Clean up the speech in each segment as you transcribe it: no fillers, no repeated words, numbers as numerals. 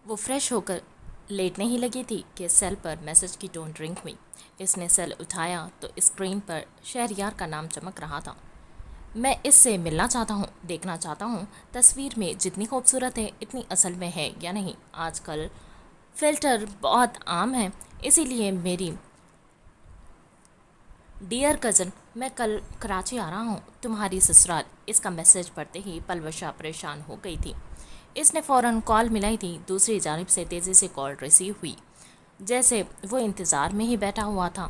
وہ فریش ہو کر لیٹنے ہی لگی تھی کہ سیل پر میسج کی ٹون رنگ ہوئی۔ اس نے سیل اٹھایا تو اسکرین پر شہریار کا نام چمک رہا تھا۔ میں اس سے ملنا چاہتا ہوں، دیکھنا چاہتا ہوں۔ تصویر میں جتنی خوبصورت ہے اتنی اصل میں ہے یا نہیں؟ آج کل فلٹر بہت عام ہیں، اسی لیے میری ڈیئر کزن، میں کل کراچی آ رہا ہوں، تمہاری سسرال۔ اس کا میسج پڑھتے ہی پلوشا پریشان ہو گئی تھی۔ اس نے فوراً کال ملائی تھی۔ دوسری جانب سے تیزی سے کال ریسیو ہوئی، جیسے وہ انتظار میں ہی بیٹھا ہوا تھا۔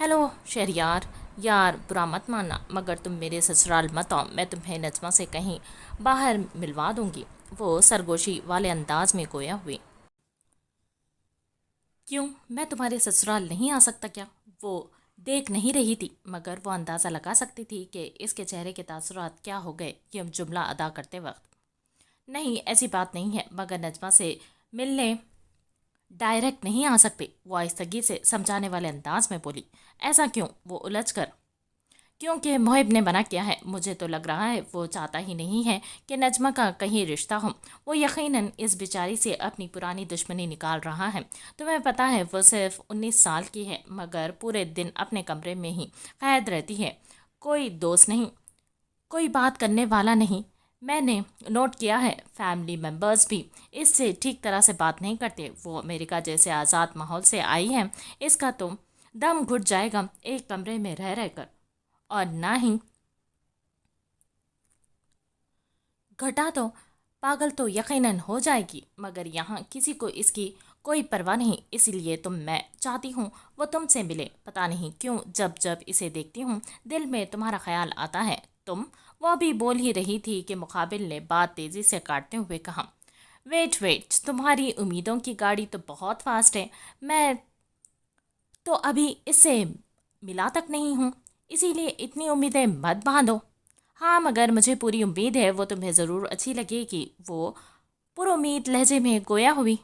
ہیلو شہریار، یار برا مت ماننا مگر تم میرے سسرال مت آؤ، میں تمہیں نجمہ سے کہیں باہر ملوا دوں گی، وہ سرگوشی والے انداز میں گویا ہوئی۔ کیوں، میں تمہارے سسرال نہیں آ سکتا کیا؟ وہ دیکھ نہیں رہی تھی مگر وہ اندازہ لگا سکتی تھی کہ اس کے چہرے کے تاثرات کیا ہو گئے یہ جملہ ادا کرتے وقت۔ نہیں، ایسی بات نہیں ہے، مگر نجمہ سے ملنے ڈائریکٹ نہیں آ سکتے، وہ آہستگی سے سمجھانے والے انداز میں بولی۔ ایسا کیوں؟ وہ الجھ کر۔ کیونکہ محب نے منع کیا ہے، مجھے تو لگ رہا ہے وہ چاہتا ہی نہیں ہے کہ نجمہ کا کہیں رشتہ ہو، وہ یقیناً اس بیچاری سے اپنی پرانی دشمنی نکال رہا ہے۔ تمہیں پتہ ہے وہ صرف 19 سال کی ہے مگر پورے دن اپنے کمرے میں ہی قید رہتی ہے، کوئی دوست نہیں، کوئی بات کرنے والا نہیں۔ میں نے نوٹ کیا ہے فیملی ممبرز بھی اس سے ٹھیک طرح سے بات نہیں کرتے۔ وہ امریکہ جیسے آزاد ماحول سے آئی ہے، اس کا تو دم گھٹ جائے گا ایک کمرے میں رہ رہ کر، اور نہ ہی گھٹا تو پاگل تو یقیناً ہو جائے گی، مگر یہاں کسی کو اس کی کوئی پرواہ نہیں، اسی لیے میں چاہتی ہوں وہ تم سے ملے۔ پتہ نہیں کیوں جب جب اسے دیکھتی ہوں دل میں تمہارا خیال آتا ہے۔ تم؟ وہ ابھی بول ہی رہی تھی کہ مقابل نے بات تیزی سے کاٹتے ہوئے کہا، ویٹ ویٹ، تمہاری امیدوں کی گاڑی تو بہت فاسٹ ہے، میں تو ابھی اس سے ملا تک نہیں ہوں، اسی لیے اتنی امیدیں مت باندھو۔ ہاں مگر مجھے پوری امید ہے وہ تمہیں ضرور اچھی لگے گی، وہ پر امید لہجے میں گویا ہوئی۔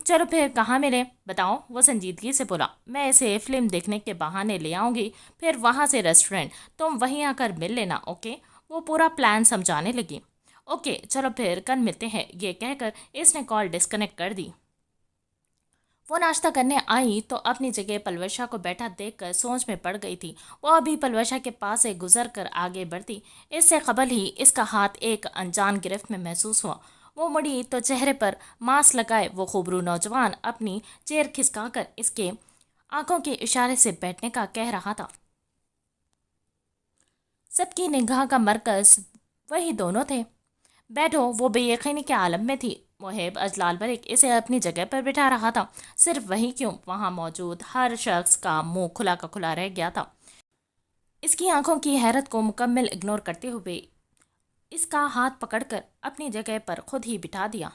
چلو پھر کہاں ملے بتاؤ، وہ سنجیدگی سے بولا۔ میں اسے فلم دیکھنے کے بہانے لے آؤں گی، پھر وہاں سے ریسٹورنٹ، تم وہیں آ کر مل لینا، اوکے؟ وہ پورا پلان سمجھانے لگی۔ اوکے چلو پھر کل ملتے ہیں، یہ کہہ کر اس نے کال ڈسکنیکٹ کر دی۔ وہ ناشتہ کرنے آئی تو اپنی جگہ پلوشا کو بیٹھا دیکھ کر سوچ میں پڑ گئی تھی۔ وہ ابھی پلوشا کے پاس سے گزر کر آگے بڑھتی، اس سے قبل ہی اس کا ہاتھ ایک انجان گرفت میں محسوس ہوا۔ وہ مڑی تو چہرے پر ماسک لگائے وہ خوبرو نوجوان اپنی چیر کھسکا کر اس کے آنکھوں کے اشارے سے بیٹھنے کا کہہ رہا تھا۔ سب کی نگاہ کا مرکز وہی دونوں تھے۔ بیٹھو، وہ بے یقینی کے عالم میں تھی۔ محب اجلال برق اسے اپنی جگہ پر بٹھا رہا تھا، صرف وہی کیوں، وہاں موجود ہر شخص کا منہ کھلا کا کھلا رہ گیا تھا۔ اس کی آنکھوں کی حیرت کو مکمل اگنور کرتے ہوئے اس کا ہاتھ پکڑ کر اپنی جگہ پر خود ہی بٹھا دیا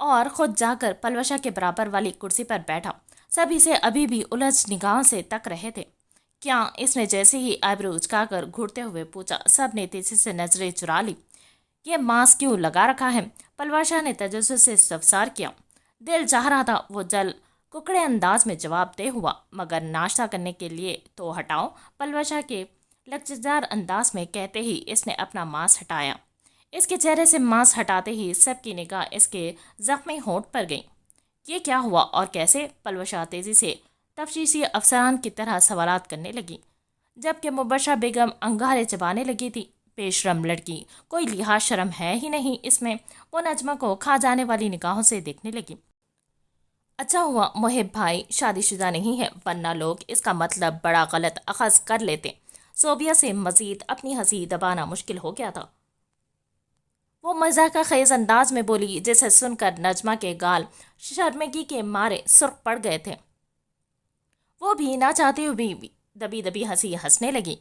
اور خود جا کر پلوشا کے برابر والی کرسی پر بیٹھا۔ سب اسے ابھی بھی الجھ نگاہوں سے تک رہے تھے۔ کیا؟ اس نے جیسے ہی آئیبرو اچکا کر گھڑتے ہوئے پوچھا۔ سب نے تیزی سے نظریں چرا لی۔ یہ ماسک کیوں لگا رکھا ہے؟ پلوشا نے تجسس سے استفسار کیا۔ دل چاہ رہا تھا وہ جل ککڑے انداز میں جواب دے ہوا، مگر ناشتہ کرنے کے لیے تو ہٹاؤ، پلوشا کے لچکدار انداز میں کہتے ہی اس نے اپنا ماسک ہٹایا۔ اس کے چہرے سے ماسک ہٹاتے ہی سب کی نگاہ اس کے زخمی ہونٹ پر گئی۔ یہ کیا ہوا اور کیسے؟ پلوشا تیزی سے تفتیشی افسران کی طرح سوالات کرنے لگی، جبکہ مبشرہ بیگم انگارے چبانے لگی تھی۔ بے شرم لڑکی، کوئی لحاظ شرم ہے ہی نہیں اس میں۔ وہ نجمہ کو کھا جانے والی نگاہوں سے دیکھنے لگی۔ اچھا ہوا محب بھائی شادی شدہ نہیں ہے، ورنہ لوگ اس کا مطلب بڑا غلط اخذ کر لیتے۔ صوبیہ سے مزید اپنی ہنسی دبانا مشکل ہو گیا تھا۔ وہ مزاح خیز انداز میں بولی، جسے سن کر نجمہ کے گال شرمگی کے مارے سرخ پڑ گئے تھے۔ وہ بھی نہ چاہتے ہوئے بھی دبی دبی ہنسی ہنسنے لگی۔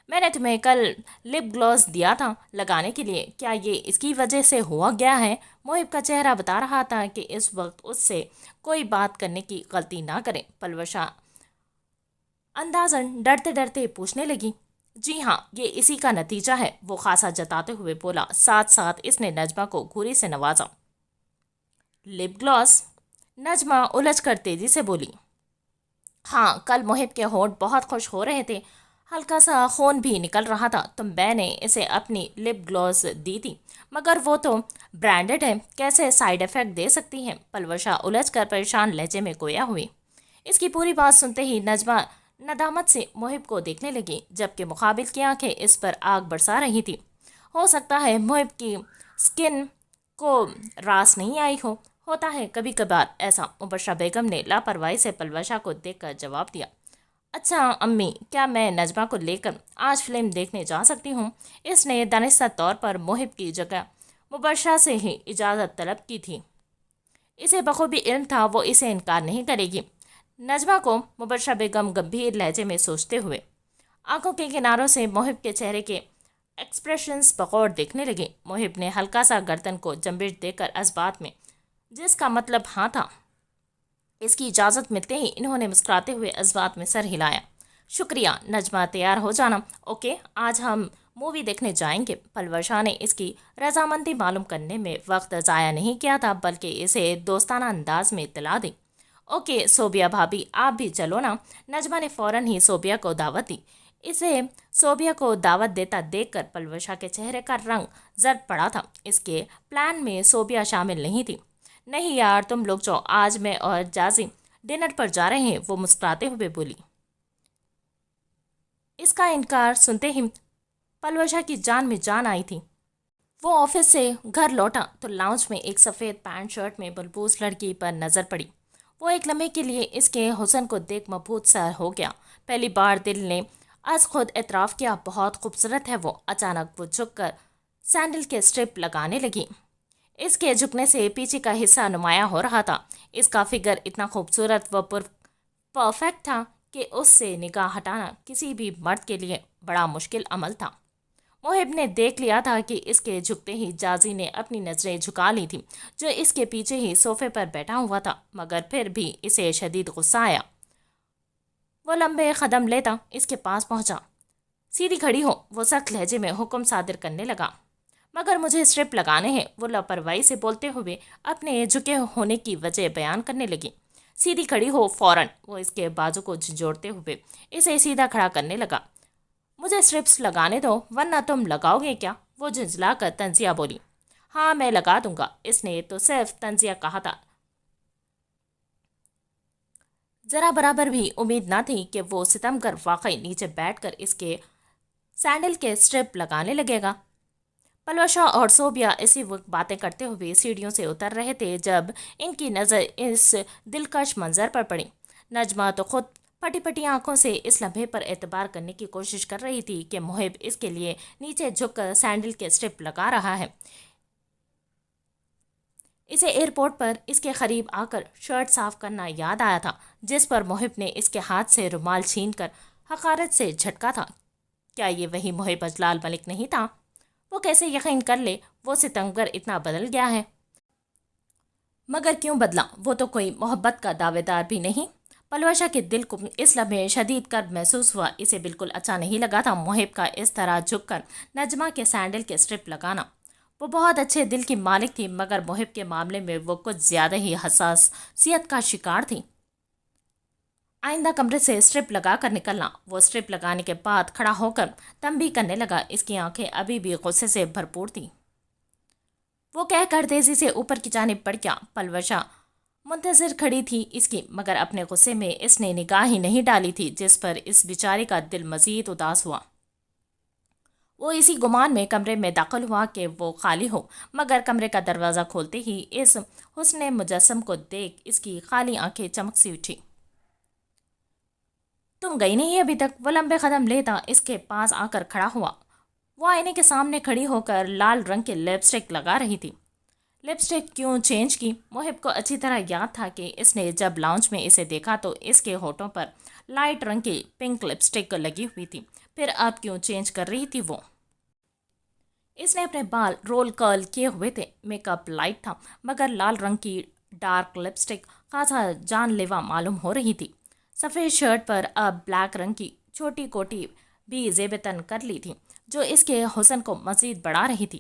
میں نے تمہیں کل لپ گلوس دیا تھا لگانے کے لیے، کیا یہ اس کی وجہ سے ہوا گیا ہے؟ محب کا چہرہ بتا رہا تھا کہ اس وقت اس سے کوئی بات کرنے کی غلطی نہ کرے۔ پلوشا اندازاً ڈرتے ڈرتے پوچھنے لگی۔ جی ہاں، یہ اسی کا نتیجہ ہے، وہ خاصا جتاتے ہوئے بولا، ساتھ ساتھ اس نے نجمہ کو گھوری سے نوازا۔ Lip gloss? نجمہ الجھ کر تیزی سے بولی۔ ہاں، کل محب کے ہونٹ بہت خوش ہو رہے تھے، ہلکا سا خون بھی نکل رہا تھا۔ تم بے نے اسے اپنی لپ گلوز دی تھی، مگر وہ تو برانڈڈ ہے، کیسے سائیڈ افیکٹ دے سکتی ہے؟ پلوشا الجھ کر پریشان لہجے میں گویا ہوئی۔ اس کی پوری بات سنتے ہی نجمہ ندامت سے محب کو دیکھنے لگی، جبکہ مقابل کی آنکھیں اس پر آگ برسا رہی تھی۔ ہو سکتا ہے محب کی سکن کو راس نہیں آئی ہوتا ہے کبھی کبھار ایسا۔ مبشرہ بیگم نے لاپرواہی سے پلوشا کو دیکھ کر جواب دیا۔ اچھا امی، کیا میں نجمہ کو لے کر آج فلم دیکھنے جا سکتی ہوں؟ اس نے دانستہ طور پر محب کی جگہ مبشرہ سے ہی اجازت طلب کی تھی۔ اسے بخوبی علم تھا وہ اسے انکار نہیں کرے گی۔ نجمہ کو مبشرہ بیگم گمبھیر لہجے میں سوچتے ہوئے آنکھوں کے کناروں سے محب کے چہرے کے ایکسپریشنز بغور دیکھنے لگے۔ محب نے ہلکا سا گردن کو جنبش دے کر اس بات میں جس کا مطلب ہاں تھا، اس کی اجازت ملتے ہی انہوں نے مسکراتے ہوئے اس بات میں سر ہلایا۔ شکریہ نجمہ، تیار ہو جانا۔ اوکے، آج ہم مووی دیکھنے جائیں گے۔ پلوشا نے اس کی رضامندی معلوم کرنے میں وقت ضائع نہیں کیا تھا، بلکہ اسے دوستانہ انداز میں اطلاع دی۔ اوکے صوبیہ بھابھی، آپ بھی چلو نا۔ نجمہ نے فوراً ہی صوبیہ کو دعوت دی۔ اسے صوبیہ کو دعوت دیتا دیکھ کر پلوشا کے چہرے کا رنگ زرد پڑا تھا۔ اس کے پلان میں صوبیہ شامل نہیں تھی۔ نہیں یار، تم لوگ جو آج میں اور جازی ڈنر پر جا رہے ہیں، وہ مسکراتے ہوئے بولی۔ اس کا انکار سنتے ہی پلوشا کی جان میں جان آئی تھی۔ وہ آفس سے گھر لوٹا تو لاؤنج میں ایک سفید پینٹ شرٹ میں بلبوس لڑکی پر نظر پڑی۔ وہ ایک لمحے کے لیے اس کے حسن کو دیکھ مبہوت سا ہو گیا۔ پہلی بار دل نے از خود اعتراف کیا، بہت خوبصورت ہے وہ۔ اچانک وہ جھک کر سینڈل کے اسٹرپ لگانے لگی۔ اس کے جھکنے سے پیچھے کا حصہ نمایاں ہو رہا تھا۔ اس کا فگر اتنا خوبصورت و پرفیکٹ تھا کہ اس سے نگاہ ہٹانا کسی بھی مرد کے لیے بڑا مشکل عمل تھا۔ محب نے دیکھ لیا تھا کہ اس کے جھکتے ہی جازی نے اپنی نظریں جھکا لی تھی، جو اس کے پیچھے ہی صوفے پر بیٹھا ہوا تھا، مگر پھر بھی اسے شدید غصہ آیا۔ وہ لمبے قدم لیتا اس کے پاس پہنچا۔ سیدھی کھڑی ہو، وہ سخت لہجے میں حکم صادر کرنے لگا۔ مگر مجھے اسٹرپ لگانے ہیں، وہ لاپرواہی سے بولتے ہوئے اپنے جھکے ہونے کی وجہ بیان کرنے لگی۔ سیدھی کھڑی ہو فوراً، وہ اس کے بازو کو جھنجھوڑتے ہوئے اسے سیدھا کھڑا کرنے لگا۔ مجھے اسٹرپس لگانے دو، ورنہ تم لگاؤ گے کیا؟ وہ جھنجھلا کر تنزیہ بولی۔ ہاں میں لگا دوں گا۔ اس نے تو صرف تنزیہ کہا تھا، ذرا برابر بھی امید نہ تھی کہ وہ ستم گر واقعی نیچے بیٹھ کر اس کے سینڈل کے اسٹرپ لگانے لگے گا۔ پلوشا اور صوبیہ اسی وقت باتیں کرتے ہوئے سیڑھیوں سے اتر رہے تھے جب ان کی نظر اس دلکش منظر پر پڑی۔ نجمہ تو خود پھٹی پھٹی آنکھوں سے اس لمحے پر اعتبار کرنے کی کوشش کر رہی تھی کہ محب اس کے لیے نیچے جھک کر سینڈل کے اسٹرپ لگا رہا ہے۔ اسے ایئرپورٹ پر اس کے قریب آ کر شرٹ صاف کرنا یاد آیا تھا، جس پر محب نے اس کے ہاتھ سے رومال چھین کر حقارت سے جھٹکا تھا۔ کیا یہ وہی محب اجلال ملک نہیں تھا؟ وہ کیسے یقین کر لے وہ ستمگر اتنا بدل گیا ہے؟ مگر کیوں بدلا؟ وہ تو کوئی محبت کا دعوے دار بھی نہیں۔ پلوشا کے دل کو اس لمحے شدید کرب محسوس ہوا۔ اسے بالکل اچھا نہیں لگا تھا محب کا اس طرح جھک کر نجمہ کے سینڈل کے اسٹرپ لگانا۔ وہ بہت اچھے دل کی مالک تھی، مگر محب کے معاملے میں وہ کچھ زیادہ ہی حساسیت کا شکار تھی۔ آئندہ کمرے سے اسٹرپ لگا کر نکلنا۔ وہ اسٹرپ لگانے کے بعد کھڑا ہو کر تنبیہ کرنے لگا۔ اس کی آنکھیں ابھی بھی غصے سے بھرپور تھیں۔ وہ کہہ کر تیزی سے اوپر کی جانب بڑھ گیا۔ پلوشا منتظر کھڑی تھی اس کی، مگر اپنے غصے میں اس نے نگاہ ہی نہیں ڈالی تھی، جس پر اس بیچاری کا دل مزید اداس ہوا۔ وہ اسی گمان میں کمرے میں داخل ہوا کہ وہ خالی ہو، مگر کمرے کا دروازہ کھولتے ہی اس حسن مجسم کو دیکھ اس کی خالی آنکھیں چمک سی اٹھی۔ تم گئی نہیں ابھی تک؟ وہ لمبے قدم لیتا اس کے پاس آ کر کھڑا ہوا۔ وہ آئینے کے سامنے کھڑی ہو کر لال رنگ کے لپسٹک لگا رہی تھی۔ لپسٹک کیوں چینج کی؟ محب کو اچھی طرح یاد تھا کہ اس نے جب لاؤنج میں اسے دیکھا تو اس کے ہونٹوں پر لائٹ رنگ کی پنک لپسٹک لگی ہوئی تھی، پھر اب کیوں چینج کر رہی تھی وہ؟ اس نے اپنے بال رول کرل کیے ہوئے تھے، میک اپ لائٹ تھا، مگر لال رنگ کی ڈارک لپسٹک خاصا جان لیوا معلوم ہو رہی تھی۔ سفید شرٹ پر اب بلیک رنگ کی چھوٹی کوٹی بھی زیب تن کر لی تھی، جو اس کے حسن کو مزید بڑھا رہی تھی۔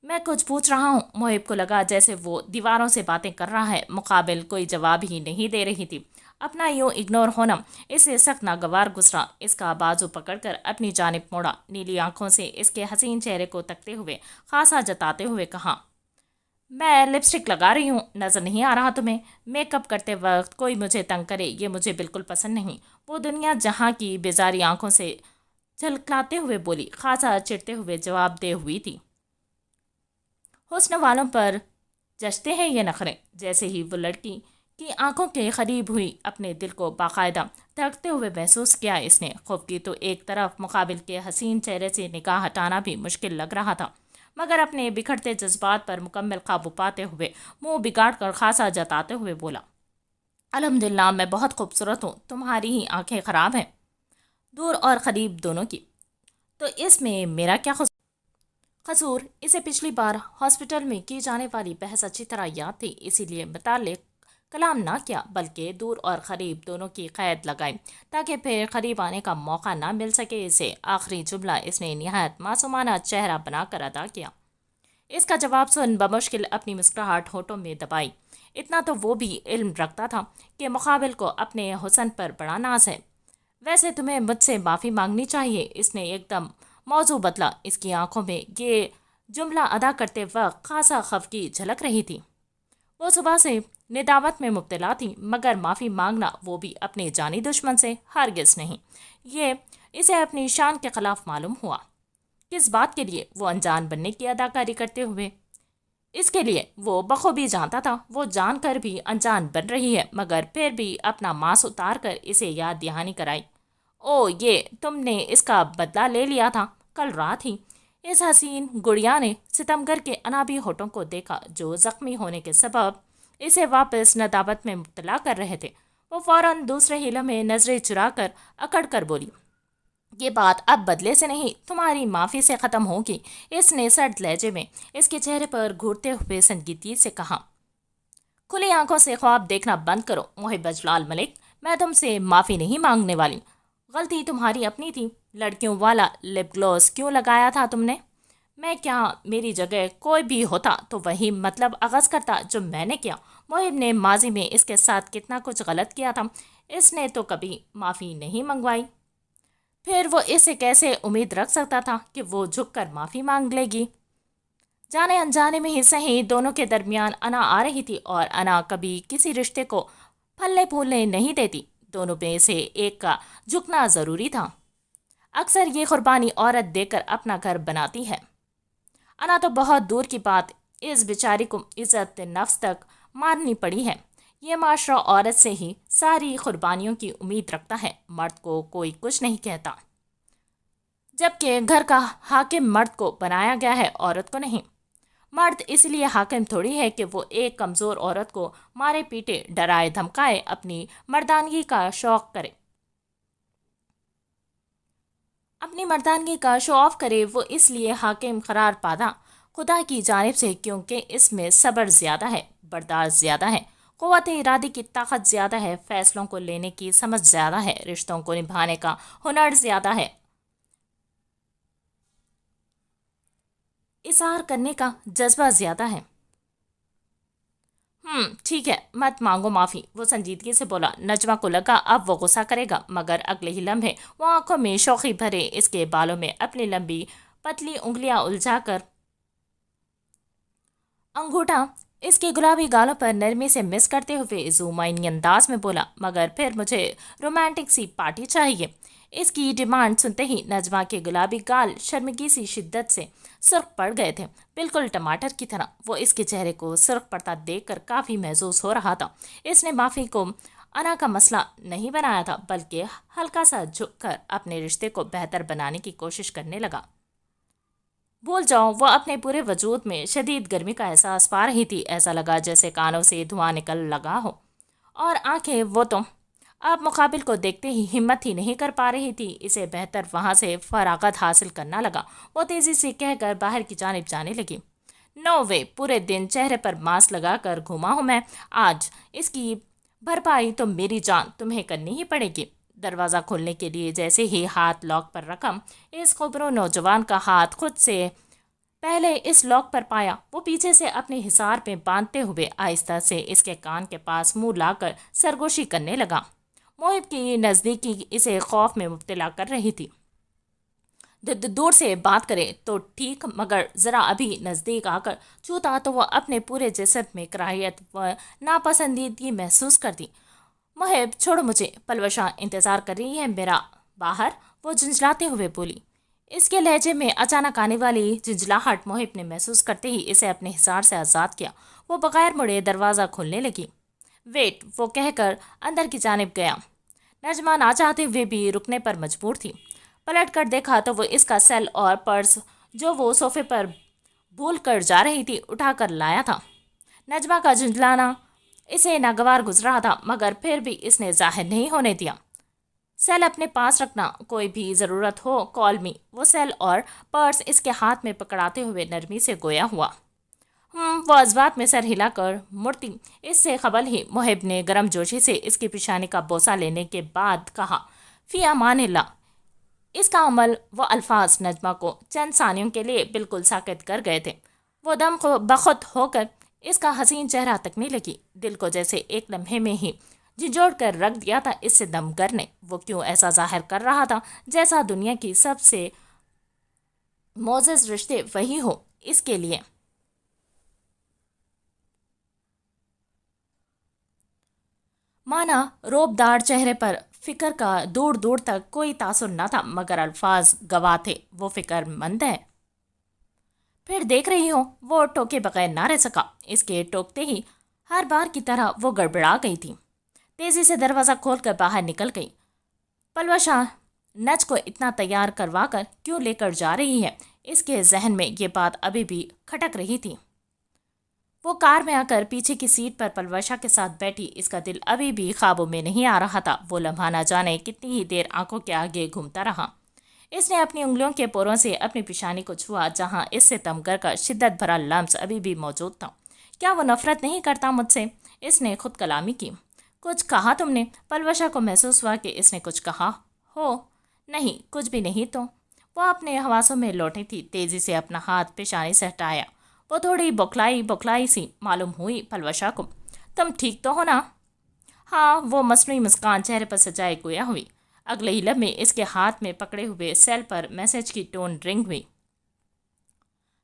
میں کچھ پوچھ رہا ہوں۔ محب کو لگا جیسے وہ دیواروں سے باتیں کر رہا ہے، مقابل کوئی جواب ہی نہیں دے رہی تھی۔ اپنا یوں اگنور ہونا اسے سخت ناگوار گزرا۔ اس کا بازو پکڑ کر اپنی جانب موڑا، نیلی آنکھوں سے اس کے حسین چہرے کو تکتے ہوئے خاصا جتاتے ہوئے کہا، میں لپسٹک لگا رہی ہوں، نظر نہیں آ رہا تمہیں؟ میک اپ کرتے وقت کوئی مجھے تنگ کرے یہ مجھے بالکل پسند نہیں۔ وہ دنیا جہاں کی بیزاری آنکھوں سے جھلکلاتے ہوئے بولی، خاصا چڑھتے ہوئے جواب دے ہوئی تھی، حسن والوں پر جچتے ہیں یہ نخرے۔ جیسے ہی وہ لڑکی کی آنکھوں کے قریب ہوئی، اپنے دل کو باقاعدہ دھڑکتے ہوئے محسوس کیا اس نے۔ خوف کی تو ایک طرف مقابل کے حسین چہرے سے نگاہ ہٹانا بھی مشکل لگ رہا تھا، مگر اپنے بکھرتے جذبات پر مکمل قابو پاتے ہوئے منہ بگاڑ کر خاصا جتاتے ہوئے بولا، الحمدللہ میں بہت خوبصورت ہوں، تمہاری ہی آنکھیں خراب ہیں، دور اور قریب دونوں کی، تو اس میں میرا کیا قصور؟ اسے پچھلی بار ہاسپٹل میں کی جانے والی بحث اچھی طرح یاد تھی، اسی لیے متعلق کلام نہ کیا، بلکہ دور اور قریب دونوں کی قید لگائی تاکہ پھر قریب آنے کا موقع نہ مل سکے اسے۔ آخری جملہ اس نے نہایت معصومانہ چہرہ بنا کر ادا کیا۔ اس کا جواب سن بمشکل اپنی مسکراہٹ ہونٹوں میں دبائی۔ اتنا تو وہ بھی علم رکھتا تھا کہ مقابل کو اپنے حسن پر بڑا ناز ہے۔ ویسے تمہیں مجھ سے معافی مانگنی چاہیے، اس نے ایک دم موضوع بدلا۔ اس کی آنکھوں میں یہ جملہ ادا کرتے وقت خاصا خوف کی جھلک رہی تھی۔ وہ صبح سے ندامت میں مبتلا تھی، مگر معافی مانگنا وہ بھی اپنے جانی دشمن سے ہرگز نہیں۔ یہ اسے اپنی شان کے خلاف معلوم ہوا۔ کس بات کے لیے؟ وہ انجان بننے کی اداکاری کرتے ہوئے۔ اس کے لیے وہ بخوبی جانتا تھا وہ جان کر بھی انجان بن رہی ہے، مگر پھر بھی اپنا ماس اتار کر اسے یاد دہانی کرائی۔ او یہ تم نے اس کا بدلہ لے لیا تھا کل رات ہی؟ اس حسین گڑیا نے ستمگر کے انابی ہونٹوں کو دیکھا جو زخمی ہونے کے سبب اسے واپس ندامت میں مبتلا کر رہے تھے۔ وہ فوراً دوسرے ہی لمحے نظریں چرا کر اکڑ کر بولی، یہ بات اب بدلے سے نہیں، تمہاری معافی سے ختم ہوگی۔ اس نے سرد لہجے میں اس کے چہرے پر گھورتے ہوئے سنجیدگی سے کہا، کھلی آنکھوں سے خواب دیکھنا بند کرو محب اجلال ملک، میں تم سے معافی نہیں مانگنے والی۔ غلطی تمہاری اپنی تھی، لڑکیوں والا لپ گلوس کیوں لگایا تھا تم نے؟ میں کیا میری جگہ کوئی بھی ہوتا تو وہی مطلب اخذ کرتا جو میں نے کیا؟ محب نے ماضی میں اس کے ساتھ کتنا کچھ غلط کیا تھا، اس نے تو کبھی معافی نہیں منگوائی۔ پھر وہ اس سے کیسے امید رکھ سکتا تھا کہ وہ جھک کر معافی مانگ لے گی؟ جانے انجانے میں ہی صحیح دونوں کے درمیان انا آ رہی تھی، اور انا کبھی کسی رشتے کو پھلنے پھولنے نہیں دیتی، دونوں میں سے ایک کا جھکنا ضروری تھا۔ اکثر یہ قربانی عورت دے کر اپنا گھر بناتی ہے۔ انا تو بہت دور کی بات، اس بیچاری کو عزت نفس تک مارنی پڑی ہے۔ یہ معاشرہ عورت سے ہی ساری قربانیوں کی امید رکھتا ہے، مرد کو کوئی کچھ نہیں کہتا، جبکہ گھر کا حاکم مرد کو بنایا گیا ہے، عورت کو نہیں۔ مرد اس لیے حاکم تھوڑی ہے کہ وہ ایک کمزور عورت کو مارے پیٹے، ڈرائے دھمکائے، اپنی مردانگی کا شوق کرے، اپنی مردانگی کا شو آف کرے۔ وہ اس لیے حاکم قرار پادا خدا کی جانب سے کیونکہ اس میں صبر زیادہ ہے، برداشت زیادہ ہے، قوت ارادے کی طاقت زیادہ ہے، فیصلوں کو لینے کی سمجھ زیادہ ہے، رشتوں کو نبھانے کا ہنر زیادہ ہے، اظہار کرنے کا جذبہ زیادہ ہے۔ ٹھیک ہے، مت مانگو معافی، وہ سنجیدگی سے بولا۔ نجمہ کو لگا اب وہ غصہ کرے گا، مگر اگلے ہی لمحے وہ آنکھوں میں شوخی بھرے اس کے بالوں میں اپنی لمبی پتلی انگلیاں الجھا کر انگوٹھا اس کے گلابی گالوں پر نرمی سے مس کرتے ہوئے زومائنی انداز میں بولا، مگر پھر مجھے رومانٹک سی پارٹی چاہیے۔ اس کی ڈیمانڈ سنتے ہی نجمہ کے گلابی گال شرمگی سی شدت سے سرخ پڑ گئے تھے، بالکل ٹماٹر کی طرح۔ وہ اس کے چہرے کو سرخ پڑتا دیکھ کر کافی محظوظ ہو رہا تھا۔ اس نے معافی کو انا کا مسئلہ نہیں بنایا تھا، بلکہ ہلکا سا جھک کر اپنے رشتے کو بہتر بنانے کی کوشش کرنے لگا۔ بھول جاؤ، وہ اپنے پورے وجود میں شدید گرمی کا احساس پا رہی تھی، ایسا لگا جیسے کانوں سے دھواں نکل لگا ہو، اور آنکھیں وہ تو اب مقابل کو دیکھتے ہی ہمت ہی نہیں کر پا رہی تھی، اسے بہتر وہاں سے فراغت حاصل کرنا لگا۔ وہ تیزی سے کہہ کر باہر کی جانب جانے لگی، نو وے، پورے دن چہرے پر ماسک لگا کر گھوما ہوں میں، آج اس کی بھرپائی تو میری جان تمہیں کرنی ہی پڑے گی۔ دروازہ کھولنے کے لیے جیسے ہی ہاتھ لاک پر رکھا، اس خبرو نوجوان کا ہاتھ خود سے پہلے اس لاک پر پایا، وہ پیچھے سے اپنے حصار پہ باندھتے ہوئے آہستہ سے اس کے کان کے پاس منہ لا کر سرگوشی کرنے لگا۔ محب کی نزدیکی اسے خوف میں مبتلا کر رہی تھی۔ دور سے بات کرے تو ٹھیک، مگر ذرا ابھی نزدیک آ کر چھوتا تو وہ اپنے پورے جسد میں کراہیت و ناپسندیدگی محسوس کرتی۔ محب چھوڑ مجھے، پلوشا انتظار کر رہی ہے میرا باہر، وہ جھنجھلاتے ہوئے بولی۔ اس کے لہجے میں اچانک آنے والی جھنجھلاہٹ محب نے محسوس کرتے ہی اسے اپنے حصار سے آزاد کیا۔ وہ بغیر مڑے دروازہ کھولنے لگی۔ ویٹ، وہ کہہ کر اندر کی جانب گیا۔ نجمہ نہ چاہتے ہوئے بھی رکنے پر مجبور تھی۔ پلٹ کر دیکھا تو وہ اس کا سیل اور پرس جو وہ صوفے پر بھول کر جا رہی تھی اٹھا کر لایا تھا۔ نجمہ کا جھنجھلانا اسے ناگوار گزرا تھا، مگر پھر بھی اس نے ظاہر نہیں ہونے دیا۔ سیل اپنے پاس رکھنا، کوئی بھی ضرورت ہو کال می، وہ سیل اور پرس اس کے ہاتھ میں پکڑاتے ہوئے نرمی سے گویا ہوا۔ وہ ازبات میں سر ہلا کر مڑتی۔ اس سے قبل ہی محب نے گرم جوشی سے اس کی پیشانی کا بوسہ لینے کے بعد کہا، فی امان اللہ۔ اس کا عمل و الفاظ نجمہ کو چند ثانیوں کے لیے بالکل ساکت کر گئے تھے۔ وہ دم کو بخود ہو کر اس کا حسین چہرہ تکنے لگی، دل کو جیسے ایک لمحے میں ہی جھنجھوڑ کر رکھ دیا تھا اس سے دم کرنے۔ وہ کیوں ایسا ظاہر کر رہا تھا جیسا دنیا کی سب سے معزز رشتے وہی ہو اس کے لیے۔ مانا روب دار چہرے پر فکر کا دور دور تک کوئی تاثر نہ تھا، مگر الفاظ گواہ تھے، وہ فکر مند ہے۔ پھر دیکھ رہی ہو، وہ ٹوکے بغیر نہ رہ سکا۔ اس کے ٹوکتے ہی ہر بار کی طرح وہ گڑبڑا گئی تھی۔ تیزی سے دروازہ کھول کر باہر نکل گئی۔ پلوشا نج کو اتنا تیار کروا کر کیوں لے کر جا رہی ہے؟ اس کے ذہن میں یہ بات ابھی بھی کھٹک رہی تھی۔ وہ کار میں آ کر پیچھے کی سیٹ پر پلوشا کے ساتھ بیٹھی۔ اس کا دل ابھی بھی خوابوں میں نہیں آ رہا تھا۔ وہ لمحہ نہ جانے کتنی ہی دیر آنکھوں کے آگے گھومتا رہا۔ اس نے اپنی انگلیوں کے پوروں سے اپنی پیشانی کو چھوا، جہاں اس سے تمگر کا شدت بھرا لمس ابھی بھی موجود تھا۔ کیا وہ نفرت نہیں کرتا مجھ سے؟ اس نے خود کلامی کی۔ کچھ کہا تم نے؟ پلوشا کو محسوس ہوا کہ اس نے کچھ کہا ہو۔ نہیں، کچھ بھی نہیں تو۔ وہ اپنے حواسوں میں لوٹی تھی۔ تیزی سے اپنا ہاتھ پیشانی سے ہٹایا۔ وہ تھوڑی بوکھلائی سی معلوم ہوئی پلوشا کو۔ تم ٹھیک تو ہو نا؟ ہاں، وہ مصنوعی مسکان چہرے پر سجائے گویا ہوئی۔ اگلے ہی لمحے اس کے ہاتھ میں پکڑے ہوئے سیل پر میسج کی ٹون رنگ ہوئی۔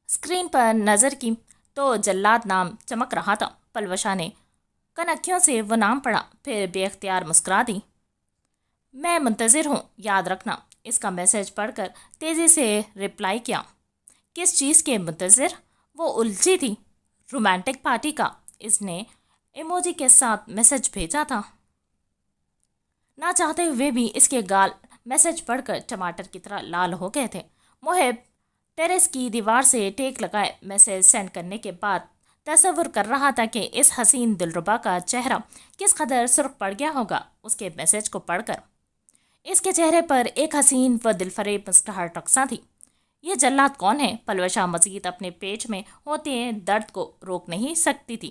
اسکرین پر نظر کی تو جلاد نام چمک رہا تھا۔ پلوشا نے کنکھیوں سے وہ نام پڑھا، پھر بے اختیار مسکرا دی۔ میں منتظر ہوں، یاد رکھنا۔ اس کا میسج پڑھ کر تیزی سے رپلائی کیا۔ کس چیز کے منتظر؟ وہ الجھی تھی۔ رومانٹک پارٹی کا۔ اس نے ایموجی کے ساتھ میسج بھیجا تھا۔ نہ چاہتے ہوئے بھی اس کے گال میسج پڑھ کر ٹماٹر کی طرح لال ہو گئے تھے۔ محب ٹیریس کی دیوار سے ٹیک لگائے میسج سینڈ کرنے کے بعد تصور کر رہا تھا کہ اس حسین دلربا کا چہرہ کس قدر سرخ پڑ گیا ہوگا اس کے میسج کو پڑھ کر۔ اس کے چہرے پر ایک حسین و دلفریب مسکراہٹ رقصاں تھی۔ یہ جلاد کون ہے؟ پلوشا مزید اپنے پیٹ میں ہوتے درد کو روک نہیں سکتی تھی۔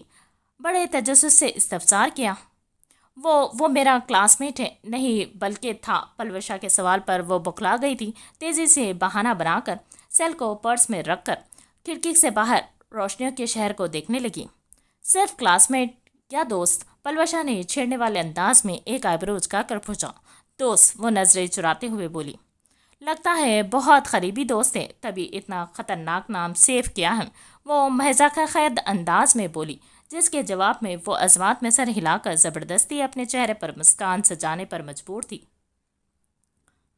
بڑے تجسس سے استفسار کیا۔ وہ میرا کلاس میٹ ہے۔ نہیں، بلکہ تھا۔ پلوشا کے سوال پر وہ بکھلا گئی تھی۔ تیزی سے بہانہ بنا کر سیل کو پرس میں رکھ کر کھڑکی سے باہر روشنیوں کے شہر کو دیکھنے لگی۔ صرف کلاس میٹ یا دوست؟ پلوشا نے چھیڑنے والے انداز میں ایک آئیبرو اچکا کر پوچھا۔ دوست، وہ نظریں چراتے ہوئے بولی۔ لگتا ہے بہت قریبی دوست ہے، تبھی اتنا خطرناک نام سیو کیا ہے، وہ مزاح خید انداز میں بولی، جس کے جواب میں وہ عظمات میں سر ہلا کر زبردستی اپنے چہرے پر مسکان سجانے پر مجبور تھی۔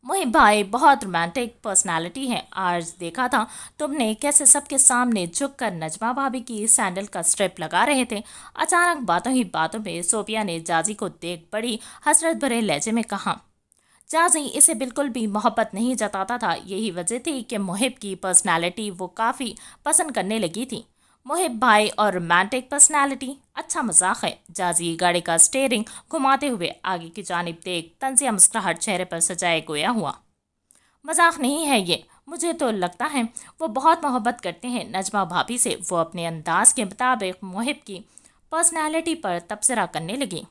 محب بھائی بہت رومانٹک پرسنالٹی ہے۔ آج دیکھا تھا تم نے کیسے سب کے سامنے جھک کر نجمہ بھابھی کی سینڈل کا اسٹرپ لگا رہے تھے۔ اچانک باتوں ہی باتوں میں صوفیہ نے جازی کو دیکھ بڑی حسرت بھرے لہجے میں کہا۔ جازی اسے بالکل بھی محبت نہیں جتاتا تھا، یہی وجہ تھی کہ محب کی پرسنالٹی وہ کافی پسند کرنے لگی تھی۔ محب بھائی اور رومانٹک پرسنالٹی، اچھا مذاق ہے۔ جازی گاڑی کا اسٹیئرنگ گھماتے ہوئے آگے کی جانب دیکھ طنزیہ مسکراہٹ چہرے پر سجائے گویا ہوا۔ مذاق نہیں ہے یہ، مجھے تو لگتا ہے وہ بہت محبت کرتے ہیں نجمہ بھابھی سے۔ وہ اپنے انداز کے مطابق محب کی پرسنالٹی پر تبصرہ کرنے لگی۔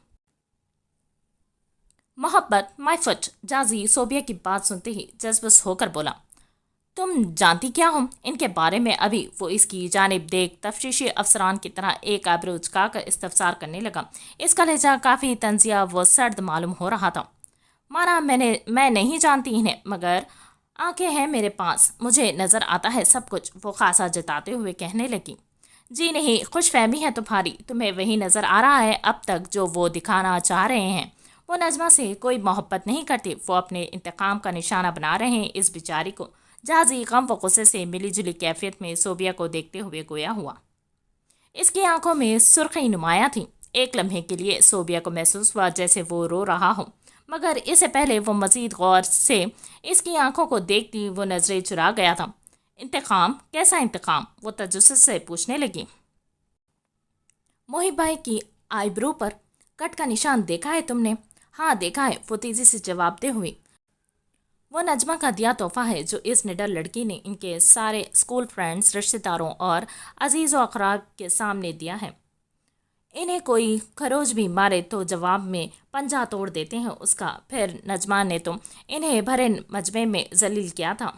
محبت، مائی فٹ۔ جازی صوبیہ کی بات سنتے ہی جذبس ہو کر بولا۔ تم جانتی کیا ہو ان کے بارے میں؟ ابھی وہ اس کی جانب دیکھ تفتیشی افسران کی طرح ایک آبرو اچکا کر استفسار کرنے لگا۔ اس کا لہجہ کافی طنزیہ و سرد معلوم ہو رہا تھا۔ مانا میں نہیں جانتی انہیں، مگر آنکھیں ہیں میرے پاس، مجھے نظر آتا ہے سب کچھ، وہ خاصا جتاتے ہوئے کہنے لگی۔ جی نہیں، خوش فہمی ہے تمہاری، تمہیں وہی نظر آ رہا ہے اب تک جو وہ دکھانا چاہ رہے ہیں۔ وہ نجمہ سے کوئی محبت نہیں کرتی، وہ اپنے انتقام کا نشانہ بنا رہے ہیں اس بیچاری کو۔ جازی غم و غصے سے ملی جلی کیفیت میں صوبیہ کو دیکھتے ہوئے گویا ہوا۔ اس کی آنکھوں میں سرخی نمایاں تھی۔ ایک لمحے کے لیے صوبیہ کو محسوس ہوا جیسے وہ رو رہا ہو، مگر اس سے پہلے وہ مزید غور سے اس کی آنکھوں کو دیکھتی وہ نظریں چرا گیا تھا۔ انتقام؟ کیسا انتقام؟ وہ تجسس سے پوچھنے لگی۔ محب بھائی کی آئی برو پر کٹ کا نشان دیکھا ہے تم نے؟ ہاں دیکھا ہے، وہ تیزی سے جواب دے ہوئی۔ وہ نجمہ کا دیا تحفہ ہے جو اس نڈر لڑکی نے ان کے سارے اسکول فرینڈز، رشتہ داروں اور عزیز و اقراب کے سامنے دیا ہے۔ انہیں کوئی خروج بھی مارے تو جواب میں پنجہ توڑ دیتے ہیں اس کا۔ پھر نجمہ نے تو انہیں بھرے مجمع میں ذلیل کیا تھا،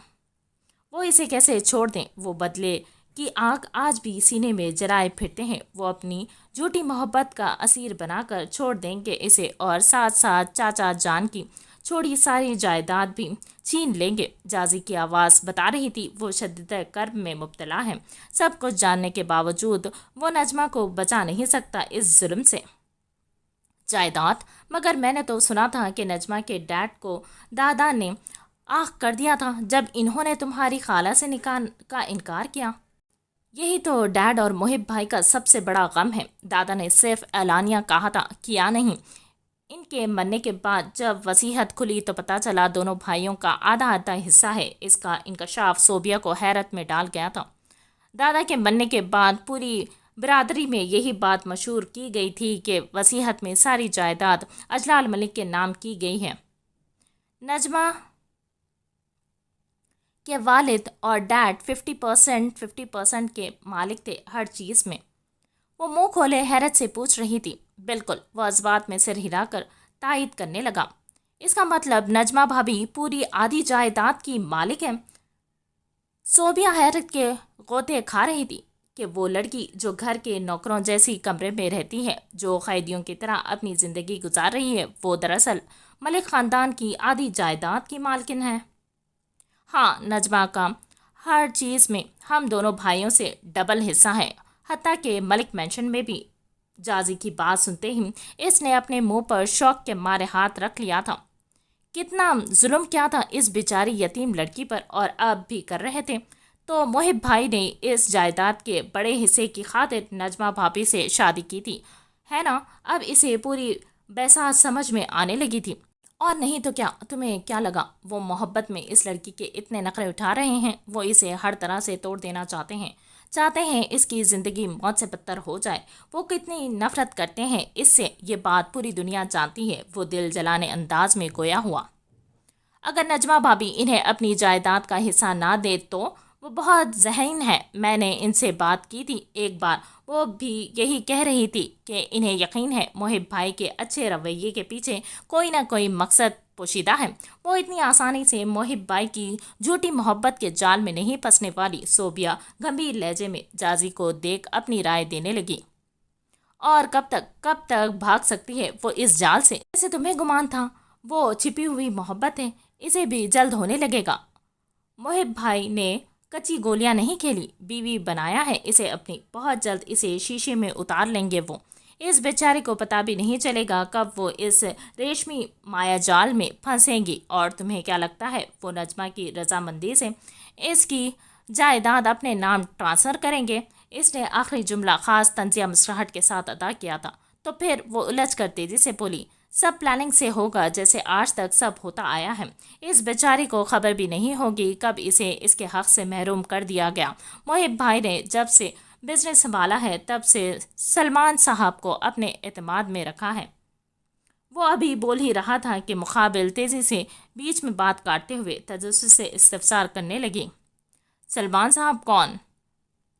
وہ اسے کیسے چھوڑ دیں؟ وہ بدلے کی آگ آج بھی سینے میں جلائے پھرتے ہیں۔ وہ اپنی جھوٹی محبت کا اسیر بنا کر چھوڑ دیں گے اسے، اور ساتھ ساتھ چاچا جان کی چھوڑی ساری جائیداد بھی چھین لیں گے۔ جازی کی آواز بتا رہی تھی وہ شدید کرب میں مبتلا ہے۔ سب کچھ جاننے کے باوجود وہ نجمہ کو بچا نہیں سکتا اس ظلم سے۔ جائیداد؟ مگر میں نے تو سنا تھا کہ نجمہ کے ڈیڈ کو دادا نے آخ کر دیا تھا جب انہوں نے تمہاری خالہ سے نکاح کا انکار کیا۔ یہی تو ڈیڈ اور محب بھائی کا سب سے بڑا غم ہے۔ دادا نے صرف اعلانیہ کہا تھا، کیا نہیں۔ ان کے مرنے کے بعد جب وصیت کھلی تو پتہ چلا دونوں بھائیوں کا آدھا آدھا حصہ ہے۔ اس کا انکشاف صوبیہ کو حیرت میں ڈال گیا تھا۔ دادا کے مرنے کے بعد پوری برادری میں یہی بات مشہور کی گئی تھی کہ وصیت میں ساری جائیداد اجلال ملک کے نام کی گئی ہے۔ نجمہ کے والد اور ڈیڈ 50% کے مالک تھے ہر چیز میں۔ وہ منہ کھولے حیرت سے پوچھ رہی تھی۔ بالکل، وہ اس بات میں سر ہلا کر تائید کرنے لگا۔ اس کا مطلب نجمہ بھابھی پوری آدھی جائیداد کی مالک ہے؟ صوبیہ حیرت کے غوطے کھا رہی تھی کہ وہ لڑکی جو گھر کے نوکروں جیسی کمرے میں رہتی ہے، جو قیدیوں کی طرح اپنی زندگی گزار رہی ہے، وہ دراصل ملک خاندان کی آدھی جائیداد کی مالکن ہے۔ ہاں، نجمہ کا ہر چیز میں ہم دونوں بھائیوں سے ڈبل حصہ ہے، حتیٰ کہ ملک مینشن میں بھی۔ جازی کی بات سنتے ہی اس نے اپنے منہ پر شوق کے مارے ہاتھ رکھ لیا تھا۔ کتنا ظلم کیا تھا اس بیچاری یتیم لڑکی پر، اور اب بھی کر رہے تھے۔ تو محب بھائی نے اس جائیداد کے بڑے حصے کی خاطر نجمہ بھابھی سے شادی کی تھی، ہے نا؟ اب اسے پوری بحث سمجھ میں آنے لگی تھی۔ اور نہیں تو کیا؟ تمہیں کیا لگا وہ محبت میں اس لڑکی کے اتنے نخرے اٹھا رہے ہیں؟ وہ اسے ہر طرح سے توڑ دینا چاہتے ہیں اس کی زندگی موت سے بدتر ہو جائے۔ وہ کتنی نفرت کرتے ہیں اس سے، یہ بات پوری دنیا جانتی ہے۔ وہ دل جلانے انداز میں گویا ہوا۔ اگر نجمہ بھابھی انہیں اپنی جائیداد کا حصہ نہ دے تو وہ بہت ذہین ہے۔ میں نے ان سے بات کی تھی ایک بار، وہ بھی یہی کہہ رہی تھی کہ انہیں یقین ہے محب بھائی کے اچھے رویے کے پیچھے کوئی نہ کوئی مقصد پوشیدہ ہے۔ وہ اتنی آسانی سے محب بھائی کی جھوٹی محبت کے جال میں نہیں پھنسنے والی۔ صوبیہ گمبھیر لہجے میں جازی کو دیکھ اپنی رائے دینے لگی۔ اور کب تک بھاگ سکتی ہے وہ اس جال سے؟ جیسے تمہیں گمان تھا وہ چھپی ہوئی محبت ہے، اسے بھی جلد ہونے لگے گا۔ محب بھائی نے کچی گولیاں نہیں کھیلی، بیوی بنایا ہے اسے اپنی، بہت جلد اسے شیشے میں اتار لیں گے وہ۔ اس بیچارے کو پتہ بھی نہیں چلے گا کب وہ اس ریشمی مایا جال میں پھنسیں گی۔ اور تمہیں کیا لگتا ہے وہ نجمہ کی رضامندی سے اس کی جائیداد اپنے نام ٹرانسفر کریں گے؟ اس نے آخری جملہ خاص طنزیہ مسکراہٹ کے ساتھ ادا کیا تھا۔ تو پھر وہ الجھ کر تیزی سے بولی، سب پلاننگ سے ہوگا جیسے آج تک سب ہوتا آیا ہے۔ اس بیچاری کو خبر بھی نہیں ہوگی کب اسے اس کے حق سے محروم کر دیا گیا۔ محب بھائی نے جب سے بزنس سنبھالا ہے تب سے سلمان صاحب کو اپنے اعتماد میں رکھا ہے۔ وہ ابھی بول ہی رہا تھا کہ مقابل تیزی سے بیچ میں بات کاٹتے ہوئے تجسس سے استفسار کرنے لگی۔ سلمان صاحب کون؟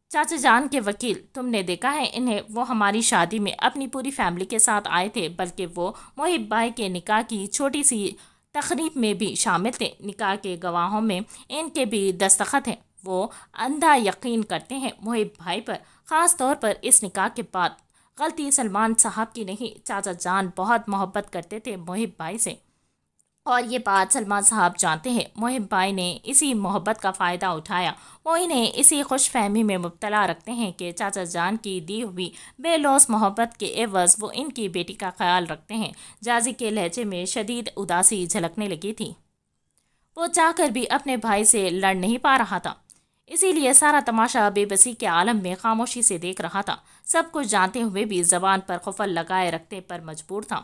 چاچا جان کے وکیل۔ تم نے دیکھا ہے انہیں؟ وہ ہماری شادی میں اپنی پوری فیملی کے ساتھ آئے تھے، بلکہ وہ محب بھائی کے نکاح کی چھوٹی سی تقریب میں بھی شامل تھے۔ نکاح کے گواہوں میں ان کے بھی دستخط ہیں۔ وہ اندھا یقین کرتے ہیں محب بھائی پر، خاص طور پر اس نکاح کے بعد۔ غلطی سلمان صاحب کی نہیں، چاچا جان بہت محبت کرتے تھے محب بھائی سے، اور یہ بات سلمان صاحب جانتے ہیں۔ محب بھائی نے اسی محبت کا فائدہ اٹھایا۔ وہ انہیں اسی خوش فہمی میں مبتلا رکھتے ہیں کہ چاچا جان کی دی ہوئی بے لوث محبت کے عوض وہ ان کی بیٹی کا خیال رکھتے ہیں۔ جازی کے لہجے میں شدید اداسی جھلکنے لگی تھی۔ وہ چاہ کر بھی اپنے بھائی سے لڑ نہیں پا رہا تھا، اسی لیے سارا تماشا بے بسی کے عالم میں خاموشی سے دیکھ رہا تھا۔ سب کچھ جانتے ہوئے بھی زبان پر قفل لگائے رکھتے پر مجبور تھا۔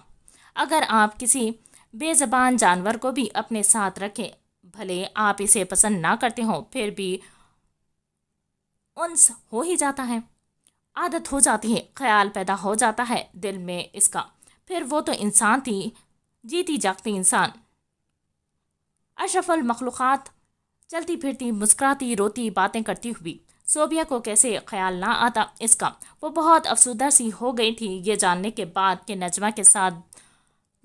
اگر آپ کسی بے زبان جانور کو بھی اپنے ساتھ رکھیں، بھلے آپ اسے پسند نہ کرتے ہوں، پھر بھی انس ہو ہی جاتا ہے، عادت ہو جاتی ہے، خیال پیدا ہو جاتا ہے دل میں اس کا۔ پھر وہ تو انسان تھی، جیتی جاگتی انسان، اشرف المخلوقات، چلتی پھرتی، مسکراتی، روتی، باتیں کرتی ہوئی۔ صوبیہ کو کیسے خیال نہ آتا اس کا؟ وہ بہت افسردہ سی ہو گئی تھی یہ جاننے کے بعد کہ نجمہ کے ساتھ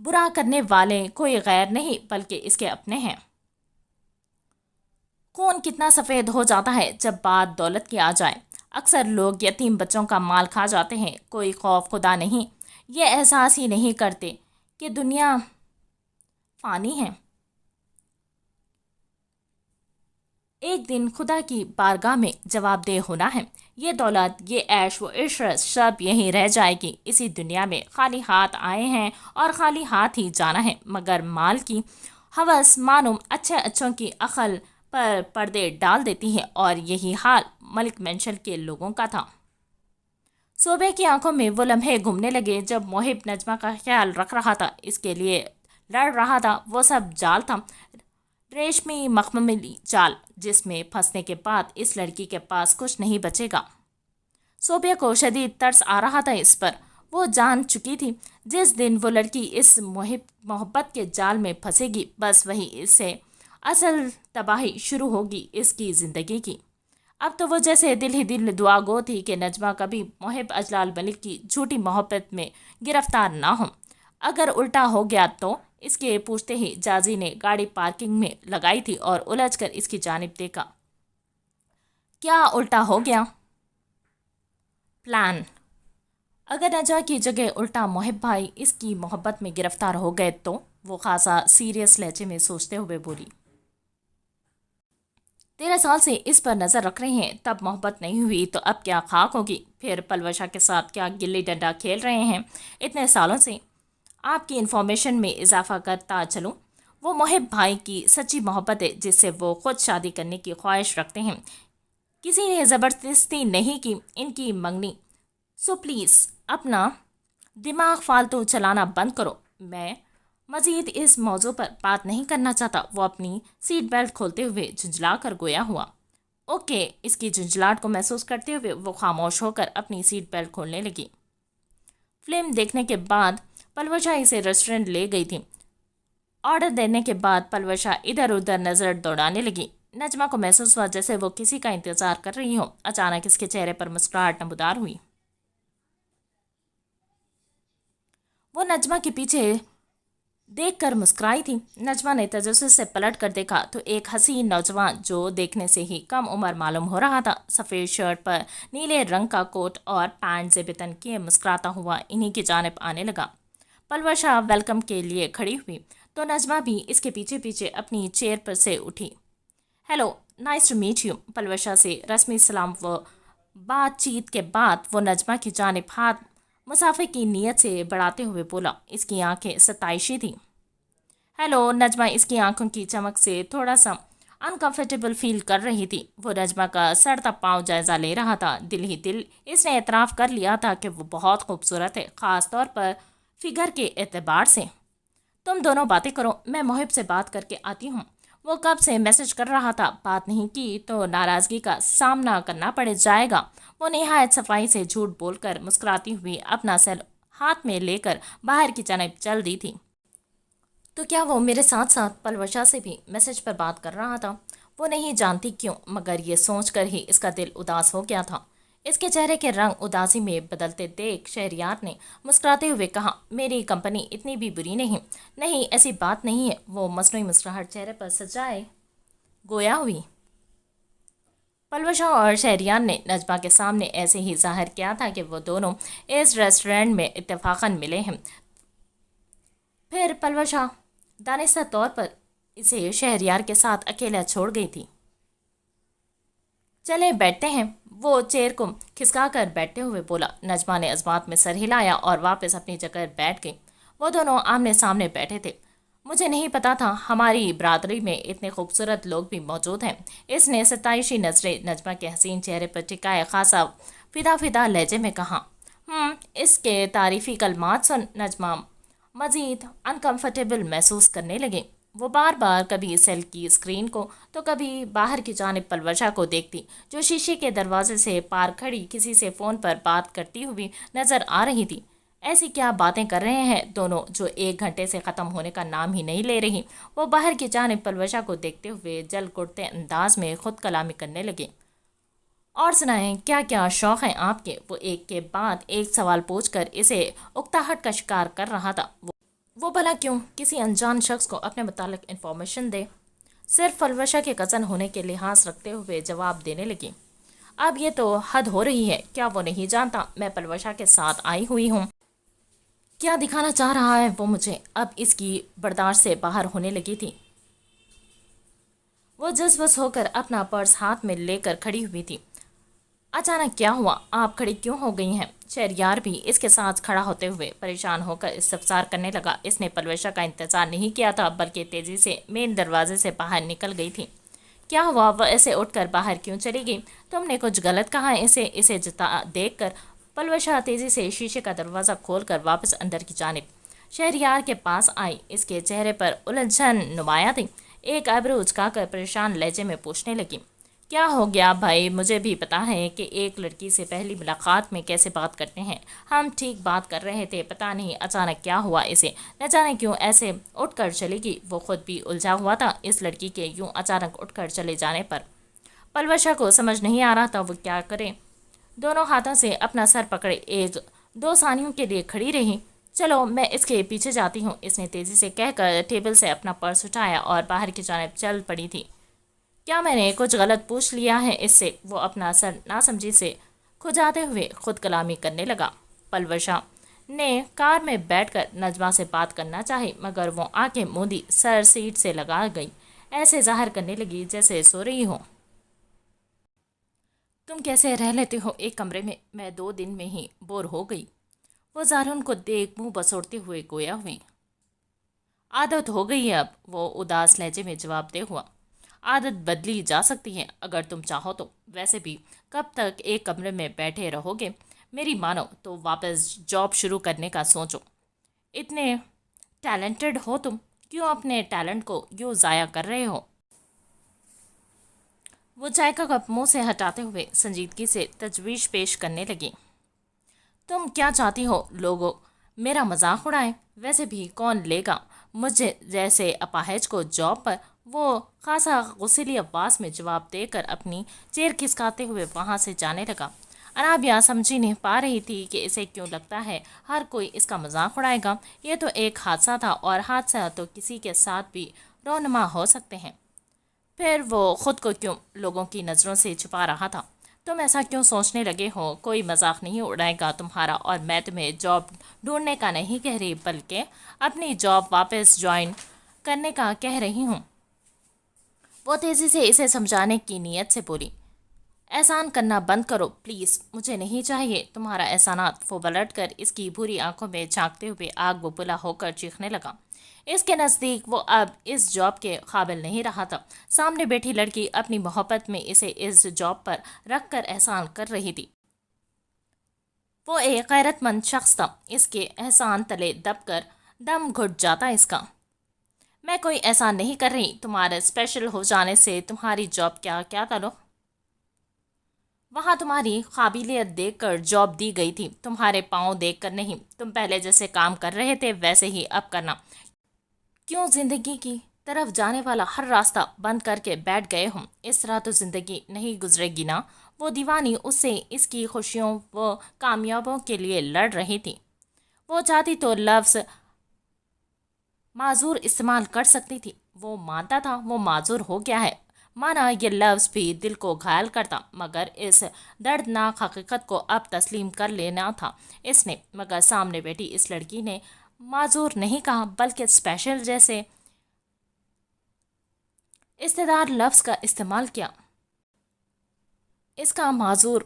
برا کرنے والے کوئی غیر نہیں بلکہ اس کے اپنے ہیں۔ خون کتنا سفید ہو جاتا ہے جب بات دولت کی آ جائے۔ اکثر لوگ یتیم بچوں کا مال کھا جاتے ہیں، کوئی خوف خدا نہیں، یہ احساس ہی نہیں کرتے کہ دنیا فانی ہے، ایک دن خدا کی بارگاہ میں جواب دہ ہونا ہے۔ یہ دولت، یہ عیش و عشرت سب یہیں رہ جائے گی، اسی دنیا میں خالی ہاتھ آئے ہیں اور خالی ہاتھ ہی جانا ہے۔ مگر مال کی ہوس مانو اچھے اچھوں کی عقل پر پردے ڈال دیتی ہے، اور یہی حال ملک مینشن کے لوگوں کا تھا۔ صوبے کی آنکھوں میں وہ لمحے گھومنے لگے جب محب نجمہ کا خیال رکھ رہا تھا، اس کے لیے لڑ رہا تھا۔ وہ سب جال تھا، ریشمی مخملی جال، جس میں پھنسنے کے بعد اس لڑکی کے پاس کچھ نہیں بچے گا۔ صوبیہ کو شدید ترس آ رہا تھا اس پر۔ وہ جان چکی تھی جس دن وہ لڑکی اس محبت کے جال میں پھنسے گی، بس وہی اس سے اصل تباہی شروع ہوگی اس کی زندگی کی۔ اب تو وہ جیسے دل ہی دل دعا گو تھی کہ نجمہ کبھی محب اجلال ملک کی جھوٹی محبت میں گرفتار نہ ہو۔ اگر الٹا ہو گیا تو؟ اس کے پوچھتے ہی جازی نے گاڑی پارکنگ میں لگائی تھی اور الجھ کر اس کی جانب دیکھا۔ کیا الٹا ہو گیا؟ پلان۔ اگر نجمہ کی جگہ الٹا محب بھائی اس کی محبت میں گرفتار ہو گئے تو؟ وہ خاصا سیریس لہجے میں سوچتے ہوئے بولی۔ 13 سال سے اس پر نظر رکھ رہے ہیں، تب محبت نہیں ہوئی تو اب کیا خاک ہوگی؟ پھر پلوشا کے ساتھ کیا گلی ڈنڈا کھیل رہے ہیں اتنے سالوں سے؟ آپ کی انفارمیشن میں اضافہ کرتا چلوں، وہ محب بھائی کی سچی محبت ہے جس سے وہ خود شادی کرنے کی خواہش رکھتے ہیں، کسی نے زبردستی نہیں کی ان کی منگنی۔ سو پلیز اپنا دماغ فالتو چلانا بند کرو، میں مزید اس موضوع پر بات نہیں کرنا چاہتا۔ وہ اپنی سیٹ بیلٹ کھولتے ہوئے جھنجھلا کر گویا ہوا۔ اوکے، اس کی جھنجھلاہٹ کو محسوس کرتے ہوئے وہ خاموش ہو کر اپنی سیٹ بیلٹ کھولنے لگی۔ فلم دیکھنے کے بعد پلوشا اسے ریسٹورنٹ لے گئی تھی۔ آرڈر دینے کے بعد پلوشا ادھر ادھر نظر دوڑانے لگی۔ نجمہ کو محسوس ہوا جیسے وہ کسی کا انتظار کر رہی ہو۔ اچانک اس کے چہرے پر مسکراہٹ نمودار ہوئی۔ وہ نجمہ کے پیچھے دیکھ کر مسکرائی تھی۔ نجمہ نے تجسس سے پلٹ کر دیکھا تو ایک حسین نوجوان جو دیکھنے سے ہی کم عمر معلوم ہو رہا تھا، سفید شرٹ پر نیلے رنگ کا کوٹ اور پینٹ زیب تن کیے مسکراتا ہوا انہی کی جانب آنے لگا۔ پلوشا ویلکم کے لیے کھڑی ہوئی تو نجمہ بھی اس کے پیچھے پیچھے اپنی چیئر پر سے اٹھی۔ Hello, nice to meet you. Palwasha سے رسمی سلام و بات چیت کے بعد وہ نجمہ کی جانب ہاتھ مسافے کی نیت سے بڑھاتے ہوئے بولا۔ اس کی آنکھیں ستائشی تھیں۔ ہیلو، نجمہ اس کی آنکھوں کی چمک سے تھوڑا سا انکمفرٹیبل فیل کر رہی تھی۔ وہ نجمہ کا سڑتا پاؤں جائزہ لے رہا تھا۔ دل ہی دل اس نے اعتراف کر لیا تھا کہ وہ بہت خوبصورت ہے، خاص طور پر فگر کے اعتبار سے۔ تم دونوں باتیں کرو، میں محب سے بات کر کے آتی ہوں۔ وہ کب سے میسج کر رہا تھا، بات نہیں کی تو ناراضگی کا سامنا کرنا پڑ جائے گا۔ وہ نہایت صفائی سے جھوٹ بول کر مسکراتی ہوئی اپنا سیل ہاتھ میں لے کر باہر کی جانب چل دی تھی۔ تو کیا وہ میرے ساتھ ساتھ پلوشا سے بھی میسج پر بات کر رہا تھا؟ وہ نہیں جانتی کیوں، مگر یہ سوچ کر ہی اس کا دل اداس ہو گیا تھا۔ اس کے چہرے کے رنگ اداسی میں بدلتے دیکھ شہریار نے مسکراتے ہوئے کہا، میری کمپنی اتنی بھی بری نہیں۔ نہیں، ایسی بات نہیں ہے، وہ مصنوعی مسکراہٹ چہرے پر سجائے گویا ہوئی۔ پلوشا اور شہریار نے نجمہ کے سامنے ایسے ہی ظاہر کیا تھا کہ وہ دونوں اس ریسٹورینٹ میں اتفاقاً ملے ہیں۔ پھر پلوشا دانستہ طور پر اسے شہریار کے ساتھ اکیلا چھوڑ گئی تھی۔ چلے بیٹھتے ہیں، وہ چیئر کو کھسکا کر بیٹھتے ہوئے بولا۔ نجمہ نے عزمات میں سر ہلایا اور واپس اپنی جگہ بیٹھ گئی۔ وہ دونوں آمنے سامنے بیٹھے تھے۔ مجھے نہیں پتا تھا ہماری برادری میں اتنے خوبصورت لوگ بھی موجود ہیں، اس نے ستائشی نظریں نجمہ کے حسین چہرے پر ٹکائے خاصا فدا لہجے میں کہا۔ اس کے تعریفی کلمات سن نجمہ مزید انکمفرٹیبل محسوس کرنے لگے۔ وہ بار بار کبھی سیل کی اسکرین کو تو کبھی باہر کی جانب پلوشا کو دیکھتی، جو شیشے کے دروازے سے پار کھڑی کسی سے فون پر بات کرتی ہوئی نظر آ رہی تھی۔ ایسی کیا باتیں کر رہے ہیں دونوں جو 1 گھنٹے سے ختم ہونے کا نام ہی نہیں لے رہی۔ وہ باہر کی جانب پلوشا کو دیکھتے ہوئے جل کڑتے انداز میں خود کلامی کرنے لگے۔ اور سنائیں، کیا کیا شوق ہیں آپ کے؟ وہ ایک کے بعد ایک سوال پوچھ کر اسے اکتاہٹ کا شکار کر رہا تھا۔ وہ بھلا کیوں کسی انجان شخص کو اپنے متعلق انفارمیشن دے؟ صرف پلوشا کے کزن ہونے کے لحاظ رکھتے ہوئے جواب دینے لگی۔ اب یہ تو حد ہو رہی ہے، کیا وہ نہیں جانتا میں پلوشا کے ساتھ آئی ہوئی ہوں؟ کیا دکھانا چاہ رہا ہے وہ مجھے؟ اب اس کی برداشت سے باہر ہونے لگی تھی۔ وہ جس بس ہو کر اپنا پرس ہاتھ میں لے کر کھڑی ہوئی تھی۔ اچانک کیا ہوا؟ آپ کھڑی کیوں ہو گئی ہیں؟ شہریار بھی اس کے ساتھ کھڑا ہوتے ہوئے پریشان ہو کر استفسار کرنے لگا۔ اس نے پلوشا کا انتظار نہیں کیا تھا بلکہ تیزی سے مین دروازے سے باہر نکل گئی تھی۔ کیا ہوا؟ وہ ایسے اٹھ کر باہر کیوں چلی گئی؟ تم نے کچھ غلط کہا ہے اسے دیکھ کر پلوشا تیزی سے شیشے کا دروازہ کھول کر واپس اندر کی جانب شہریار کے پاس آئی۔ اس کے چہرے پر الجھن نمایاں تھی۔ ایک آئبرو اچکا کر پریشان لہجے میں پوچھنے لگی، کیا ہو گیا بھائی؟ مجھے بھی پتا ہے کہ ایک لڑکی سے پہلی ملاقات میں کیسے بات کرتے ہیں۔ ہم ٹھیک بات کر رہے تھے، پتا نہیں اچانک کیا ہوا اسے، نہ جانے کیوں ایسے اٹھ کر چلے گی۔ وہ خود بھی الجھا ہوا تھا اس لڑکی کے یوں اچانک اٹھ کر چلے جانے پر۔ پلوشا کو سمجھ نہیں آ رہا تھا وہ کیا کرے۔ دونوں ہاتھوں سے اپنا سر پکڑے 1-2 ثانیوں کے لیے کھڑی رہی۔ چلو میں اس کے پیچھے جاتی ہوں، اس نے تیزی سے کہہ کر ٹیبل سے اپنا پرس اٹھایا اور باہر کی جانب چل پڑی تھی۔ کیا میں نے کچھ غلط پوچھ لیا ہے اس سے؟ وہ اپنا سر ناسمجھی سے کھجاتے ہوئے خود کلامی کرنے لگا۔ پلوشا نے کار میں بیٹھ کر نجمہ سے بات کرنا چاہی مگر وہ آنکھیں موندی سر سیٹ سے لگا گئی، ایسے ظاہر کرنے لگی جیسے سو رہی ہو۔ تم کیسے رہ لیتے ہو ایک کمرے میں؟ میں 2 دن میں ہی بور ہو گئی۔ وہ زارن کو دیکھ منہ بسوڑتے ہوئے گویا ہوئی۔ عادت ہو گئی ہے اب، وہ اداس لہجے میں جواب دے ہوا۔ عادت بدلی جا سکتی ہے اگر تم چاہو تو، ویسے بھی کب تک ایک کمرے میں بیٹھے رہو گے؟ میری مانو تو واپس جاب شروع کرنے کا سوچو۔ اتنے ٹیلنٹڈ ہو تم، کیوں اپنے ٹیلنٹ کو یوں ضائع کر رہے ہو؟ وہ چائے کا کپ منہ سے ہٹاتے ہوئے سنجیدگی سے تجویز پیش کرنے لگی۔ تم کیا چاہتی ہو لوگوں میرا مذاق اڑائیں؟ ویسے بھی کون لے گا مجھے جیسے اپاہج کو جاب پر؟ وہ خاصا غصیلی آواز میں جواب دے کر اپنی چیئر کھسکاتے ہوئے وہاں سے جانے لگا۔ انابیہ سمجھی نہیں پا رہی تھی کہ اسے کیوں لگتا ہے ہر کوئی اس کا مذاق اڑائے گا۔ یہ تو ایک حادثہ تھا اور حادثہ تو کسی کے ساتھ بھی رونما ہو سکتے ہیں۔ پھر وہ خود کو کیوں لوگوں کی نظروں سے چھپا رہا تھا؟ تم ایسا کیوں سوچنے لگے ہو؟ کوئی مذاق نہیں اڑائے گا تمہارا، اور میں تمہیں جاب ڈھونڈنے کا نہیں کہہ رہی بلکہ اپنی جاب واپس جوائن کرنے کا کہہ رہی ہوں۔ وہ تیزی سے اسے سمجھانے کی نیت سے بولی، احسان کرنا بند کرو پلیز، مجھے نہیں چاہیے تمہارا احسانات۔ وہ پلٹ کر اس کی بھوری آنکھوں میں جھانکتے ہوئے آگ ببولا ہو کر چیخنے لگا۔ اس کے نزدیک وہ اب اس جاب کے قابل نہیں رہا تھا۔ سامنے بیٹھی لڑکی اپنی محبت میں اسے اس جاب پر رکھ کر احسان کر رہی تھی۔ وہ ایک غیرت مند شخص تھا، اس کے احسان تلے دب کر دم گھٹ جاتا اس کا۔ میں کوئی احسان نہیں کر رہی، تمہارے اسپیشل ہو جانے سے تمہاری جاب کیا تعلق؟ وہاں تمہاری قابلیت دیکھ کر جاب دی گئی تھی، تمہارے پاؤں دیکھ کر نہیں۔ تم پہلے جیسے کام کر رہے تھے ویسے ہی اب کرنا۔ کیوں زندگی کی طرف جانے والا ہر راستہ بند کر کے بیٹھ گئے ہوں۔ اس طرح تو زندگی نہیں گزرے گی نا۔ وہ دیوانی اس سے اس کی خوشیوں و کامیابوں کے لیے لڑ رہی تھی۔ وہ چاہتی تو لفظ معذور استعمال کر سکتی تھی۔ وہ مانتا تھا وہ معذور ہو گیا ہے، مانا یہ لفظ بھی دل کو گھائل کرتا، مگر اس دردناک حقیقت کو اب تسلیم کر لینا تھا اس نے۔ مگر سامنے بیٹھی اس لڑکی نے معذور نہیں کہا، بلکہ اسپیشل جیسے استعداد لفظ کا استعمال کیا۔ اس کا معذور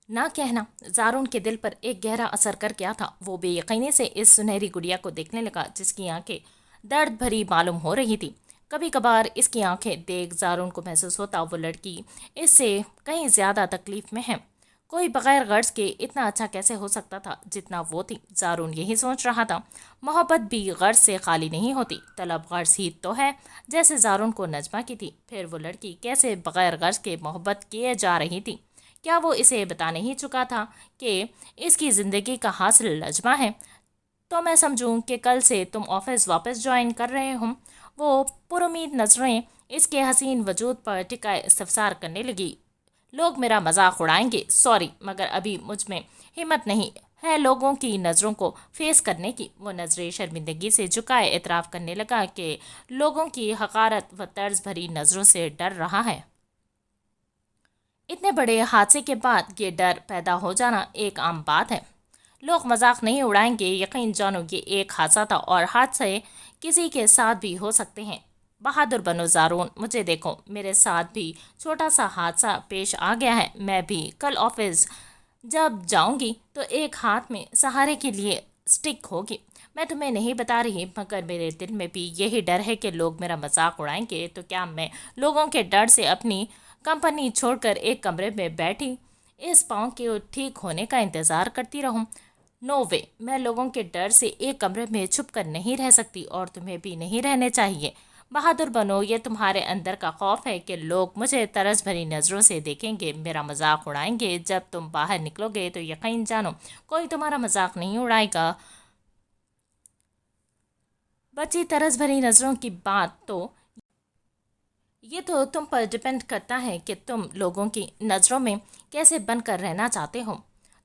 نہ کہنا زارون کے دل پر ایک گہرا اثر کر گیا تھا۔ وہ بے یقینی سے اس سنہری گڑیا کو دیکھنے لگا جس کی آنکھیں درد بھری معلوم ہو رہی تھی۔ کبھی کبھار اس کی آنکھیں دیکھ زارون کو محسوس ہوتا وہ لڑکی اس سے کہیں زیادہ تکلیف میں ہے۔ کوئی بغیر غرض کے اتنا اچھا کیسے ہو سکتا تھا جتنا وہ تھی؟ زارون یہی سوچ رہا تھا۔ محبت بھی غرض سے خالی نہیں ہوتی، طلب غرض ہی تو ہے، جیسے زارون کو نجمہ کی تھی۔ پھر وہ لڑکی کیسے بغیر غرض کے محبت کیے جا رہی تھی؟ کیا وہ اسے بتا نہیں چکا تھا کہ اس کی زندگی کا حاصل نجمہ ہے؟ تو میں سمجھوں کہ کل سے تم آفس واپس جوائن کر رہے ہوں۔ وہ پرامید نظریں اس کے حسین وجود پر ٹکائے استفسار کرنے لگی۔ لوگ میرا مذاق اڑائیں گے، سوری، مگر ابھی مجھ میں ہمت نہیں ہے لوگوں کی نظروں کو فیس کرنے کی۔ وہ نظریں شرمندگی سے جھکائے اعتراف کرنے لگا کہ لوگوں کی حقارت و طرز بھری نظروں سے ڈر رہا ہے۔ اتنے بڑے حادثے کے بعد یہ ڈر پیدا ہو جانا ایک عام بات ہے۔ لوگ مذاق نہیں اڑائیں گے، یقین جانو یہ ایک حادثہ تھا اور حادثے کسی کے ساتھ بھی ہو سکتے ہیں۔ بہادر بنو زارون، مجھے دیکھو، میرے ساتھ بھی چھوٹا سا حادثہ پیش آ گیا ہے۔ میں بھی کل آفس جب جاؤں گی تو ایک ہاتھ میں سہارے کے لیے سٹک ہوگی۔ میں تمہیں نہیں بتا رہی، مگر میرے دل میں بھی یہی ڈر ہے کہ لوگ میرا مذاق اڑائیں گے۔ تو کیا میں لوگوں کے ڈر سے اپنی کمپنی چھوڑ کر ایک کمرے میں بیٹھی اس پاؤں کے ٹھیک ہونے کا انتظار کرتی رہوں؟ نو وے، میں لوگوں کے ڈر سے ایک کمرے میں چھپ کر نہیں رہ سکتی، اور تمہیں بھی نہیں رہنے چاہیے۔ بہادر بنو، یہ تمہارے اندر کا خوف ہے کہ لوگ مجھے طرز بھری نظروں سے دیکھیں گے، میرا مذاق اڑائیں گے۔ جب تم باہر نکلو گے تو یقین جانو کوئی تمہارا مذاق نہیں اڑائے گا۔ بچی طرز بھری نظروں کی بات تو یہ تو تم پر ڈپینڈ کرتا ہے کہ تم لوگوں کی نظروں میں کیسے بن کر رہنا چاہتے ہو۔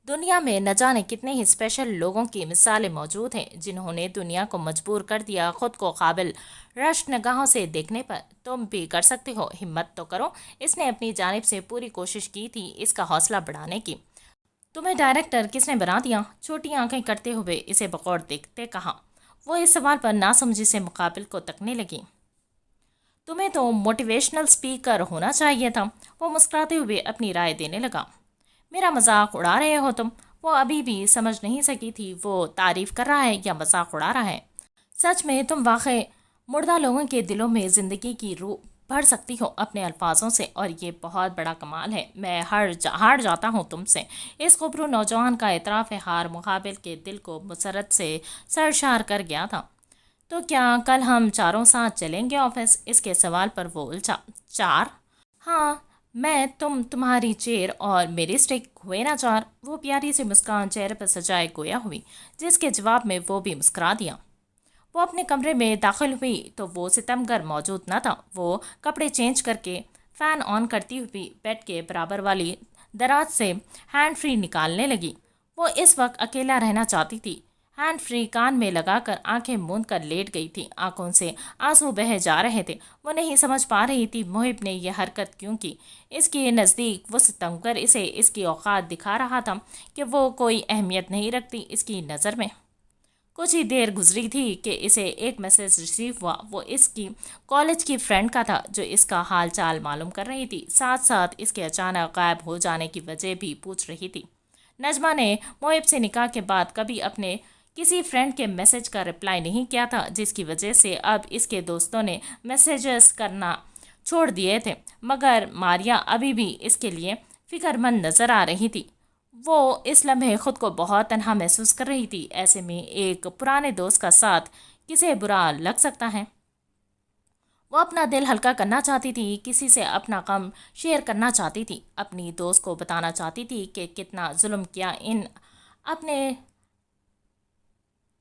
دنیا میں نہ جانے کتنے ہی اسپیشل لوگوں کی مثالیں موجود ہیں جنہوں نے دنیا کو مجبور کر دیا خود کو قابل رشک نگاہوں سے دیکھنے پر۔ تم بھی کر سکتے ہو، ہمت تو کرو۔ اس نے اپنی جانب سے پوری کوشش کی تھی اس کا حوصلہ بڑھانے کی۔ تمہیں ڈائریکٹر کس نے بنا دیا؟ چھوٹی آنکھیں کرتے ہوئے اسے بغور دیکھتے کہا۔ وہ اس سوال پر ناسمجھی سے مقابل کو تکنے لگی۔ تمہیں تو موٹیویشنل اسپیکر ہونا چاہیے تھا۔ وہ مسکراتے ہوئے اپنی رائے دینے لگا۔ میرا مذاق اڑا رہے ہو تم؟ وہ ابھی بھی سمجھ نہیں سکی تھی وہ تعریف کر رہا ہے یا مذاق اڑا رہا ہے۔ سچ میں تم واقعی مردہ لوگوں کے دلوں میں زندگی کی روح بھر سکتی ہو اپنے الفاظوں سے، اور یہ بہت بڑا کمال ہے۔ میں ہار جاتا ہوں تم سے۔ اس خبرو نوجوان کا اعتراف ہار مقابل کے دل کو مسرت سے سرشار کر گیا تھا۔ تو کیا کل ہم چاروں ساتھ چلیں گے آفس؟ اس کے سوال پر وہ الجھا۔ چار؟ ہاں، میں تمہاری چیئر اور میری سٹک ہوئے نا چار؟ وہ پیاری سی مسکان چہرے پر سجائے گویا ہوئی، جس کے جواب میں وہ بھی مسکرا دیا۔ وہ اپنے کمرے میں داخل ہوئی تو وہ ستمگر موجود نہ تھا۔ وہ کپڑے چینج کر کے فین آن کرتی ہوئی بیڈ کے برابر والی دراز سے ہینڈ فری نکالنے لگی۔ وہ اس وقت اکیلا رہنا چاہتی تھی۔ ہینڈ فری کان میں لگا کر آنکھیں موند کر لیٹ گئی تھی، آنکھوں سے آنسو بہہ جا رہے تھے۔ وہ نہیں سمجھ پا رہی تھی محب نے یہ حرکت کیوں کی۔ اس کے نزدیک وہ ستمگر اسے اس کی اوقات دکھا رہا تھا کہ وہ کوئی اہمیت نہیں رکھتی اس کی نظر میں۔ کچھ ہی دیر گزری تھی کہ اسے ایک میسج ریسیو ہوا۔ وہ اس کی کالج کی فرینڈ کا تھا جو اس کا حال چال معلوم کر رہی تھی، ساتھ ساتھ اس کے اچانک غائب ہو جانے کی وجہ بھی پوچھ رہی تھی۔ نجمہ نے محب سے نکاح کے بعد کبھی اپنے کسی فرینڈ کے میسج کا رپلائی نہیں کیا تھا، جس کی وجہ سے اب اس کے دوستوں نے میسیجز کرنا چھوڑ دیے تھے، مگر ماریا ابھی بھی اس کے لیے فکر مند نظر آ رہی تھی۔ وہ اس لمحے خود کو بہت تنہا محسوس کر رہی تھی۔ ایسے میں ایک پرانے دوست کا ساتھ کسے برا لگ سکتا ہے؟ وہ اپنا دل ہلکا کرنا چاہتی تھی، کسی سے اپنا غم شیئر کرنا چاہتی تھی، اپنی دوست کو بتانا چاہتی تھی کہ کتنا ظلم کیا ان اپنے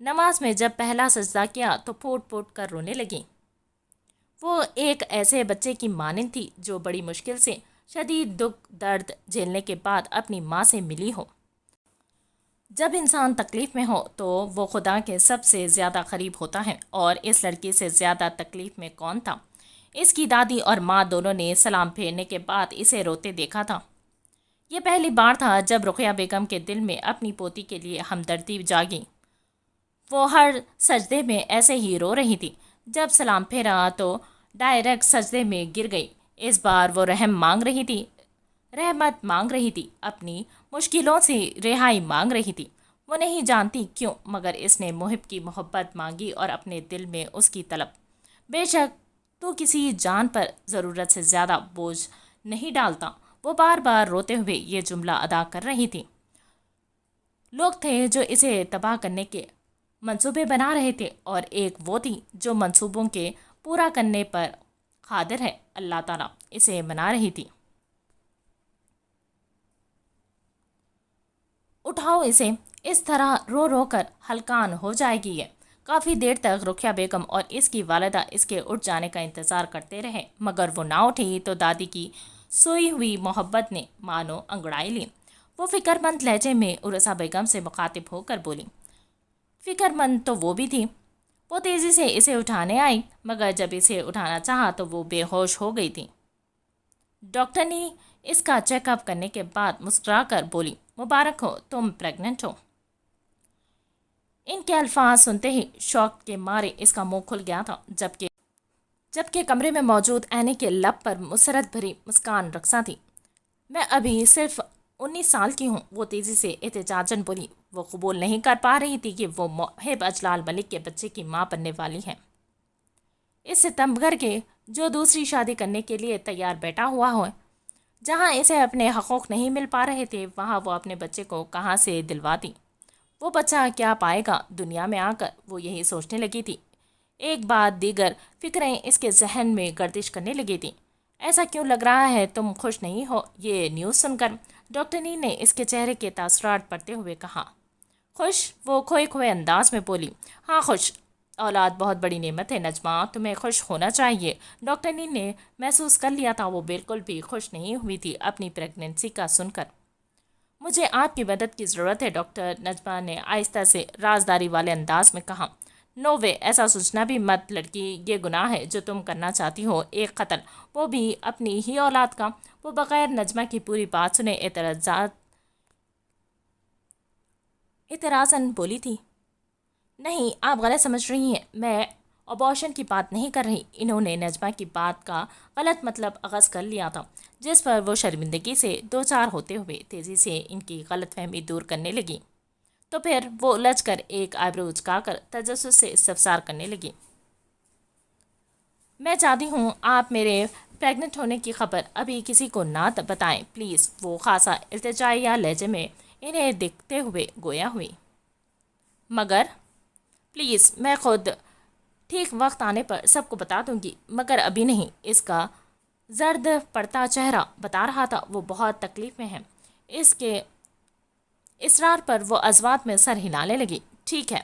نماز میں جب پہلا سجدہ کیا تو پھوٹ پھوٹ کر رونے لگیں۔ وہ ایک ایسے بچے کی مانند تھی جو بڑی مشکل سے شدید دکھ درد جھیلنے کے بعد اپنی ماں سے ملی ہو۔ جب انسان تکلیف میں ہو تو وہ خدا کے سب سے زیادہ قریب ہوتا ہے، اور اس لڑکی سے زیادہ تکلیف میں کون تھا؟ اس کی دادی اور ماں دونوں نے سلام پھیرنے کے بعد اسے روتے دیکھا تھا۔ یہ پہلی بار تھا جب رقیہ بیگم کے دل میں اپنی پوتی کے لیے ہمدردی جاگی۔ وہ ہر سجدے میں ایسے ہی رو رہی تھی۔ جب سلام پھیرا تو ڈائریکٹ سجدے میں گر گئی۔ اس بار وہ رحمت مانگ رہی تھی، اپنی مشکلوں سے رہائی مانگ رہی تھی۔ وہ نہیں جانتی کیوں، مگر اس نے محب کی محبت مانگی اور اپنے دل میں اس کی طلب۔ بے شک تو کسی جان پر ضرورت سے زیادہ بوجھ نہیں ڈالتا، وہ بار بار روتے ہوئے یہ جملہ ادا کر رہی تھی۔ لوگ تھے جو اسے تباہ کرنے کے منصوبے بنا رہے تھے، اور ایک وہ تھی جو منصوبوں کے پورا کرنے پر قادر ہے۔ اللہ تعالیٰ اسے منا رہی تھی۔ اٹھاؤ اسے، اس طرح رو رو کر ہلکان ہو جائے گی یہ۔ کافی دیر تک رقیہ بیگم اور اس کی والدہ اس کے اٹھ جانے کا انتظار کرتے رہے، مگر وہ نہ اٹھی تو دادی کی سوئی ہوئی محبت نے مانو انگڑائی لی۔ وہ فکر مند لہجے میں عروسہ بیگم سے مخاطب ہو کر بولی۔ فکر مند تو وہ بھی تھی۔ وہ تیزی سے اسے اٹھانے آئی، مگر جب اسے اٹھانا چاہا تو وہ بے ہوش ہو گئی تھی۔ ڈاکٹر نے اس کا چیک اپ کرنے کے بعد مسکرا کر بولی، مبارک ہو، تم پریگننٹ ہو۔ ان کے الفاظ سنتے ہی شوق کے مارے اس کا منہ کھل گیا تھا، جبکہ کمرے میں موجود اینی کے لب پر مسرت بھری مسکان رقصاں تھی۔ میں ابھی صرف 19 سال کی ہوں، وہ تیزی سے احتجاجاً بولی۔ وہ قبول نہیں کر پا رہی تھی کہ وہ محب اجلال ملک کے بچے کی ماں بننے والی ہے۔ اس ستمگر کے جو دوسری شادی کرنے کے لیے تیار بیٹھا ہوا ہو، جہاں اسے اپنے حقوق نہیں مل پا رہے تھے، وہاں وہ اپنے بچے کو کہاں سے دلواتی؟ وہ بچہ کیا پائے گا دنیا میں آ کر؟ وہ یہی سوچنے لگی تھی۔ ایک بعد دیگر فکریں اس کے ذہن میں گردش کرنے لگی تھیں۔ ایسا کیوں لگ رہا ہے تم خوش نہیں ہو یہ نیوز سن کر؟ ڈاکٹرنی نے اس کے چہرے کے تاثرات پڑھتے ہوئے کہا۔ خوش؟ وہ کھوئے کھوئے انداز میں بولی۔ ہاں خوش، اولاد بہت بڑی نعمت ہے نجمہ، تمہیں خوش ہونا چاہیے۔ ڈاکٹرنی نے محسوس کر لیا تھا وہ بالکل بھی خوش نہیں ہوئی تھی اپنی پریگننسی کا سن کر۔ مجھے آپ کی مدد کی ضرورت ہے ڈاکٹر، نجمہ نے آہستہ سے رازداری والے انداز میں کہا۔ نو وے، ایسا سوچنا بھی مت لڑکی، یہ گناہ ہے جو تم کرنا چاہتی ہو، ایک قتل، وہ بھی اپنی ہی اولاد کا۔ وہ بغیر نجمہ کی پوری بات سنے اعتراضاً بولی تھی۔ نہیں، آپ غلط سمجھ رہی ہیں، میں ابارشن کی بات نہیں کر رہی۔ انہوں نے نجمہ کی بات کا غلط مطلب اخذ کر لیا تھا، جس پر وہ شرمندگی سے دوچار ہوتے ہوئے تیزی سے ان کی غلط فہمی دور کرنے لگی۔ تو پھر وہ الجھ کر ایک آئیبرو اچکا کر تجسس سے استفسار کرنے لگی۔ میں چاہتی ہوں آپ میرے پریگننٹ ہونے کی خبر ابھی کسی کو نہ بتائیں پلیز، وہ خاصا التجائیہ لہجے میں انہیں دیکھتے ہوئے گویا ہوئی۔ مگر پلیز، میں خود ٹھیک وقت آنے پر سب کو بتا دوں گی، مگر ابھی نہیں۔ اس کا زرد پڑتا چہرہ بتا رہا تھا وہ بہت تکلیف میں ہے۔ اس کے اصرار پر وہ عضوات میں سر ہلانے لگی۔ ٹھیک ہے۔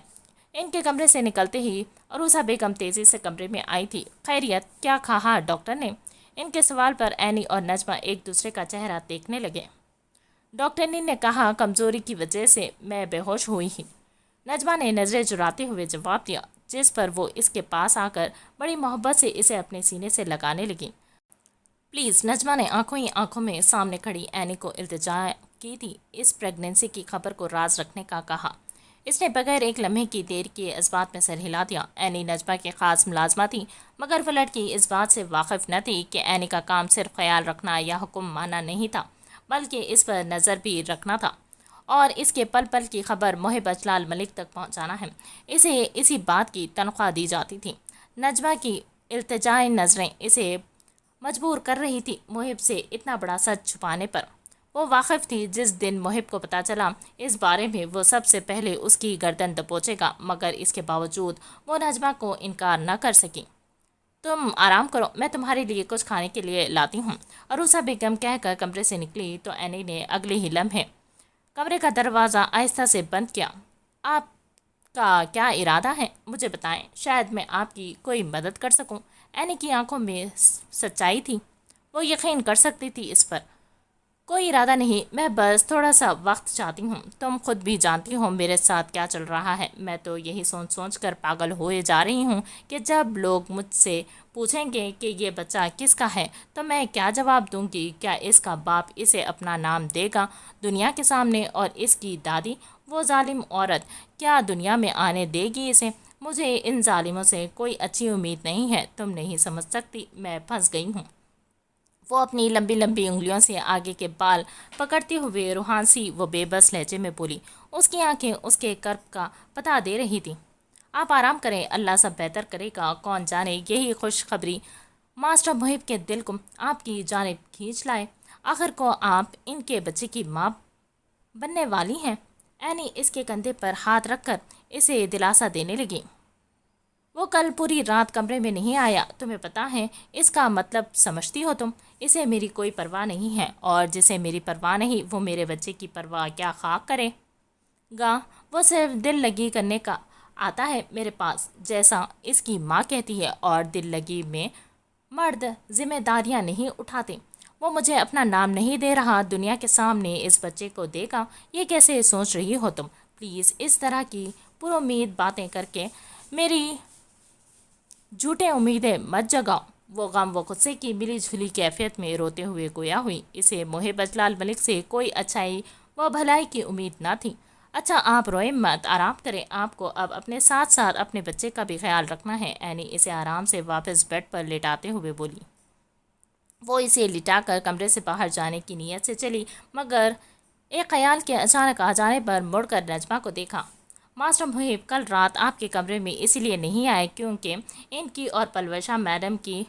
ان کے کمرے سے نکلتے ہی عروسہ بیگم تیزی سے کمرے میں آئی تھی۔ خیریت؟ کیا کہا ڈاکٹر نے؟ ان کے سوال پر اینی اور نجمہ ایک دوسرے کا چہرہ دیکھنے لگے۔ ڈاکٹرنی نے کہا کمزوری کی وجہ سے میں بے ہوش ہوئی ہی۔ نجمہ نے نظریں چراتے ہوئے جواب دیا، جس پر وہ اس کے پاس آ کر بڑی محبت سے اسے اپنے سینے سے لگانے لگی۔ پلیز، نجمہ نے آنکھوں ہی آنکھوں میں سامنے کھڑی اینی کو التجا کی تھی اس پریگننسی کی خبر کو راز رکھنے کا کہا۔ اس نے بغیر ایک لمحے کی دیر کے اس بات میں سر ہلا دیا۔ اینی نجمہ کی خاص ملازمہ تھی، مگر وہ لڑکی اس بات سے واقف نہ تھی کہ اینی کا کام صرف خیال رکھنا یا حکم ماننا نہیں تھا، بلکہ اس پر نظر بھی رکھنا تھا، اور اس کے پل پل کی خبر محب اجلال ملک تک پہنچانا ہے۔ اسے اسی بات کی تنخواہ دی جاتی تھی۔ نجمہ کی التجائی نظریں اسے مجبور کر رہی تھی محب سے اتنا بڑا سچ چھپانے پر۔ وہ واقف تھی جس دن محب کو پتہ چلا اس بارے میں وہ سب سے پہلے اس کی گردن دبوچے گا، مگر اس کے باوجود وہ نجمہ کو انکار نہ کر سکی۔ تم آرام کرو، میں تمہارے لیے کچھ کھانے کے لیے لاتی ہوں، عروسہ بیگم کہہ کر کمرے سے نکلی تو اینی نے اگلے ہی لمحے کمرے کا دروازہ آہستہ سے بند کیا۔ آپ کا کیا ارادہ ہے؟ مجھے بتائیں، شاید میں آپ کی کوئی مدد کر سکوں۔ اینی کی آنکھوں میں سچائی تھی، وہ یقین کر سکتی تھی اس پر۔ کوئی ارادہ نہیں، میں بس تھوڑا سا وقت چاہتی ہوں۔ تم خود بھی جانتی ہو میرے ساتھ کیا چل رہا ہے۔ میں تو یہی سوچ سوچ کر پاگل ہوئے جا رہی ہوں کہ جب لوگ مجھ سے پوچھیں گے کہ یہ بچہ کس کا ہے تو میں کیا جواب دوں گی؟ کیا اس کا باپ اسے اپنا نام دے گا دنیا کے سامنے؟ اور اس کی دادی، وہ ظالم عورت، کیا دنیا میں آنے دے گی اسے؟ مجھے ان ظالموں سے کوئی اچھی امید نہیں ہے۔ تم نہیں سمجھ سکتی، میں پھنس گئی ہوں۔ وہ اپنی لمبی لمبی انگلیوں سے آگے کے بال پکڑتے ہوئے روحانسی و بے بس لہجے میں بولی۔ اس کی آنکھیں اس کے کرب کا پتہ دے رہی تھیں۔ آپ آرام کریں، اللہ سب بہتر کرے گا۔ کون جانے یہی خوشخبری ماسٹر محب کے دل کو آپ کی جانب کھینچ لائے۔ آخر کو آپ ان کے بچے کی ماں بننے والی ہیں۔ اینی اس کے کندھے پر ہاتھ رکھ کر اسے دلاسا دینے لگی۔ وہ کل پوری رات کمرے میں نہیں آیا، تمہیں پتہ ہے اس کا مطلب سمجھتی ہو تم؟ اسے میری کوئی پرواہ نہیں ہے، اور جسے میری پرواہ نہیں وہ میرے بچے کی پرواہ کیا خاک کرے گا؟ وہ صرف دل لگی کرنے کا آتا ہے میرے پاس، جیسا اس کی ماں کہتی ہے، اور دل لگی میں مرد ذمہ داریاں نہیں اٹھاتے۔ وہ مجھے اپنا نام نہیں دے رہا، دنیا کے سامنے اس بچے کو دے گا۔ یہ کیسے سوچ رہی ہو تم؟ پلیز اس طرح کی پر امید باتیں کر کے میری جھوٹے امیدیں مت جگاؤ۔ وہ غم و غصے کی ملی جھلی کیفیت میں روتے ہوئے گویا ہوئی۔ اسے محب اجلال ملک سے کوئی اچھائی و بھلائی کی امید نہ تھی۔ اچھا آپ روئیں مت، آرام کریں، آپ کو اب اپنے ساتھ ساتھ اپنے بچے کا بھی خیال رکھنا ہے۔ اینی اسے آرام سے واپس بیڈ پر لٹاتے ہوئے بولی۔ وہ اسے لٹا کر کمرے سے باہر جانے کی نیت سے چلی، مگر ایک خیال کے اچانک آ جانے پر مڑ کر نجمہ کو دیکھا۔ ماسٹر محب کل رات آپ کے کمرے میں اس لیے نہیں آئے کیونکہ ان کی اور پلوشا میڈم کی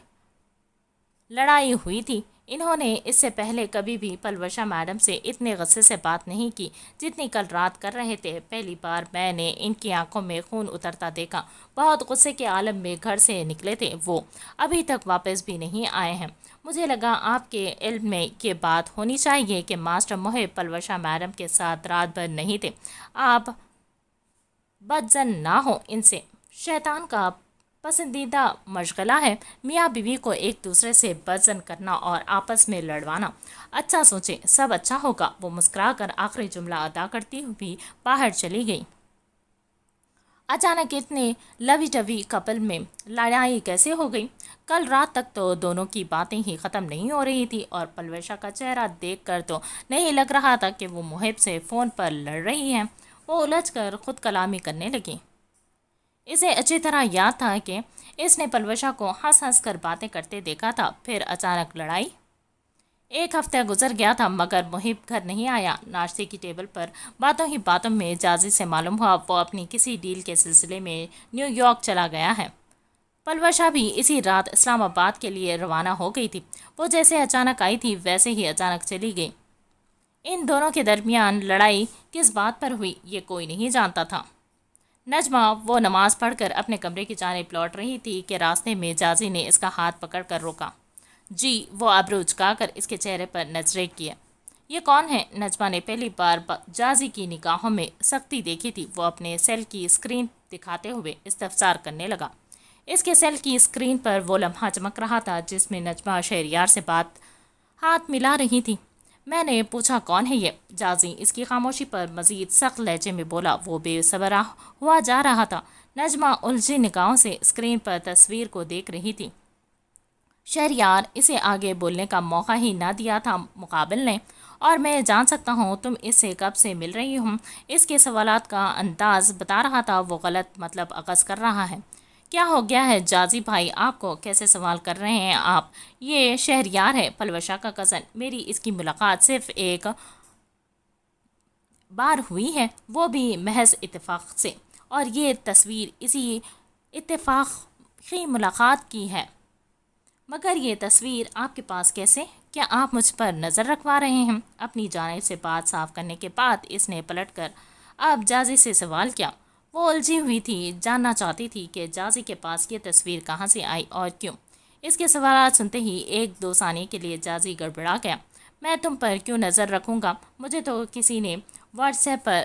لڑائی ہوئی تھی۔ انہوں نے اس سے پہلے کبھی بھی پلوشا میڈم سے اتنے غصے سے بات نہیں کی جتنی کل رات کر رہے تھے۔ پہلی بار میں نے ان کی آنکھوں میں خون اترتا دیکھا۔ بہت غصے کے عالم میں گھر سے نکلے تھے وہ، ابھی تک واپس بھی نہیں آئے ہیں۔ مجھے لگا آپ کے علم میں یہ بات ہونی چاہیے کہ ماسٹر محب پلوشا میڈم کے ساتھ رات بھر نہیں تھے۔ آپ بدظن نہ ہو ان سے، شیطان کا پسندیدہ مشغلہ ہے میاں بیوی کو ایک دوسرے سے بدظن کرنا اور آپس میں لڑوانا۔ اچھا سوچیں، سب اچھا ہوگا۔ وہ مسکرا کر آخری جملہ ادا کرتی ہوئی باہر چلی گئی۔ اچانک اتنے لوی ٹوی کپل میں لڑائی کیسے ہو گئی؟ کل رات تک تو دونوں کی باتیں ہی ختم نہیں ہو رہی تھی، اور پلوشا کا چہرہ دیکھ کر تو نہیں لگ رہا تھا کہ وہ محب سے فون پر لڑ رہی ہیں۔ وہ الجھ کر خود کلامی کرنے لگی۔ اسے اچھی طرح یاد تھا کہ اس نے پلوشا کو ہنس ہنس کر باتیں کرتے دیکھا تھا، پھر اچانک لڑائی۔ ایک ہفتہ گزر گیا تھا مگر محب گھر نہیں آیا۔ ناشتے کی ٹیبل پر باتوں ہی باتوں میں جازی سے معلوم ہوا وہ اپنی کسی ڈیل کے سلسلے میں نیو یارک چلا گیا ہے۔ پلوشا بھی اسی رات اسلام آباد کے لیے روانہ ہو گئی تھی۔ وہ جیسے اچانک آئی تھی ویسے ہی اچانک چلی گئی۔ ان دونوں کے درمیان لڑائی کس بات پر ہوئی یہ کوئی نہیں جانتا تھا۔ نجمہ وہ نماز پڑھ کر اپنے کمرے کی جانب لوٹ رہی تھی کہ راستے میں جازی نے اس کا ہاتھ پکڑ کر روکا۔ جی، وہ ابرو جھکا کر اس کے چہرے پر نظریں کیا۔ یہ کون ہے؟ نجمہ نے پہلی بار جازی کی نگاہوں میں سختی دیکھی تھی۔ وہ اپنے سیل کی اسکرین دکھاتے ہوئے استفسار کرنے لگا۔ اس کے سیل کی اسکرین پر وہ لمحہ چمک رہا تھا جس میں نجمہ شہریار سے بات ہاتھ ملا رہی تھی۔ میں نے پوچھا کون ہے یہ؟ جازی اس کی خاموشی پر مزید سخت لہجے میں بولا۔ وہ بے صبر ہوا جا رہا تھا۔ نجمہ الجھی نگاہوں سے اسکرین پر تصویر کو دیکھ رہی تھی۔ شہریار اسے آگے بولنے کا موقع ہی نہ دیا تھا مقابل نے۔ اور میں جان سکتا ہوں تم اس سے کب سے مل رہی ہوں؟ اس کے سوالات کا انداز بتا رہا تھا وہ غلط مطلب اخذ کر رہا ہے۔ کیا ہو گیا ہے جازی بھائی؟ آپ کو کیسے سوال کر رہے ہیں آپ؟ یہ شہریار ہے، پلوشا کا کزن۔ میری اس کی ملاقات صرف ایک بار ہوئی ہے، وہ بھی محض اتفاق سے، اور یہ تصویر اسی اتفاقی ملاقات کی ہے۔ مگر یہ تصویر آپ کے پاس کیسے؟ کیا آپ مجھ پر نظر رکھوا رہے ہیں؟ اپنی جانب سے بات صاف کرنے کے بعد اس نے پلٹ کر اب جازی سے سوال کیا۔ وہ الجھی ہوئی تھی، جاننا چاہتی تھی کہ جازی کے پاس یہ تصویر کہاں سے آئی اور کیوں۔ اس کے سوالات سنتے ہی ایک دو ثانیے کے لیے جازی گڑبڑا گیا۔ میں تم پر کیوں نظر رکھوں گا؟ مجھے تو کسی نے واٹس ایپ پر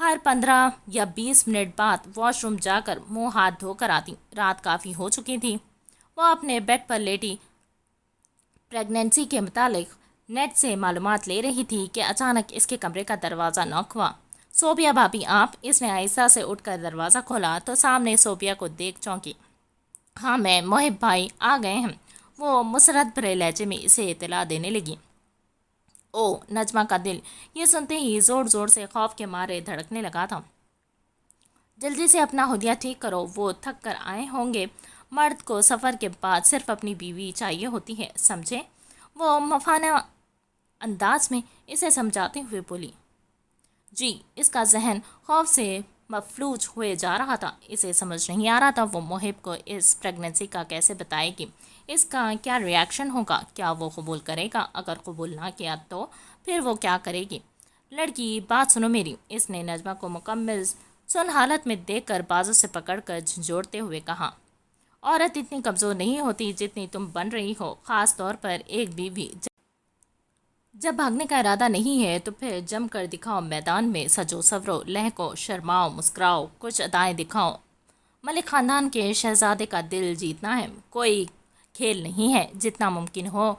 ہر 15 یا 20 منٹ بعد واش روم جا کر منہ ہاتھ دھو کر آتی۔ رات کافی ہو چکی تھی۔ وہ اپنے بیڈ پر لیٹی پریگنینسی کے متعلق نیٹ سے معلومات لے رہی تھی کہ اچانک اس کے کمرے کا دروازہ ناک ہوا۔ صوبیہ بھابی آپ؟ اس نے آہستہ سے اٹھ کر دروازہ کھولا تو سامنے صوبیہ کو دیکھ چونکی۔ ہاں میں، محب بھائی آ گئے ہیں، وہ مسرت بھرے لہجے میں اسے اطلاع دینے لگی۔ او، نجمہ کا دل یہ سنتے ہی زور زور سے خوف کے مارے دھڑکنے لگا تھا۔ جلدی سے اپنا حلیہ ٹھیک کرو، وہ تھک کر آئے ہوں گے۔ مرد کو سفر کے بعد صرف اپنی بیوی چاہیے ہوتی ہے، سمجھے؟ وہ مفانہ انداز میں اسے سمجھاتے ہوئے بولی۔ جی، اس کا ذہن خوف سے مفلوج ہوئے جا رہا تھا۔ اسے سمجھ نہیں آ رہا تھا وہ محب کو اس پریگنینسی کا کیسے بتائے گی، اس کا کیا ری ایکشن ہوگا، کیا وہ قبول کرے گا؟ اگر قبول نہ کیا تو پھر وہ کیا کرے گی؟ لڑکی بات سنو میری، اس نے نجمہ کو مکمل سن حالت میں دیکھ کر بازو سے پکڑ کر جھنجھوڑتے ہوئے کہا۔ عورت اتنی کمزور نہیں ہوتی جتنی تم بن رہی ہو، خاص طور پر ایک بیوی۔ جب بھاگنے کا ارادہ نہیں ہے تو پھر جم کر دکھاؤ، میدان میں سجو سورو، لہکو، شرماؤ، مسکراؤ، کچھ ادائیں دکھاؤ۔ ملک خاندان کے شہزادے کا دل جیتنا ہے کوئی کھیل نہیں ہے۔ جتنا ممکن ہو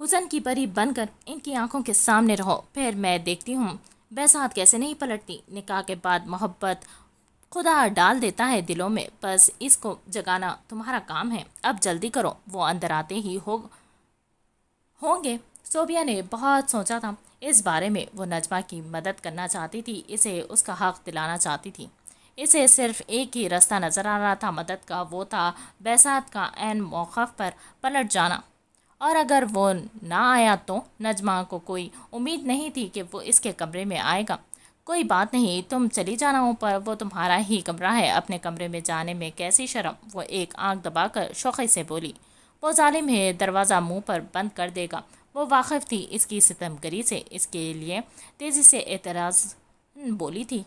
حسن کی پری بن کر ان کی آنکھوں کے سامنے رہو، پھر میں دیکھتی ہوں بیسات کیسے نہیں پلٹتی۔ نکاح کے بعد محبت خدا ڈال دیتا ہے دلوں میں، بس اس کو جگانا تمہارا کام ہے۔ اب جلدی کرو، وہ اندر آتے ہی ہوں گے۔ صوبیہ نے بہت سوچا تھا اس بارے میں۔ وہ نجمہ کی مدد کرنا چاہتی تھی، اسے اس کا حق دلانا چاہتی تھی۔ اسے صرف ایک ہی راستہ نظر آ رہا تھا مدد کا، وہ تھا بیسات کا عین موقف پر پلٹ جانا۔ اور اگر وہ نہ آیا تو نجمہ کو کوئی امید نہیں تھی کہ وہ اس کے کمرے میں آئے گا۔ کوئی بات نہیں، تم چلی جانا اوپر، وہ تمہارا ہی کمرہ ہے، اپنے کمرے میں جانے میں کیسی شرم، وہ ایک آنکھ دبا کر شوخی سے بولی۔ وہ ظالم ہے، دروازہ منہ پر بند کر دے گا۔ وہ واقف تھی اس کی ستم گری سے، اس کے لیے تیزی سے اعتراض بولی تھی۔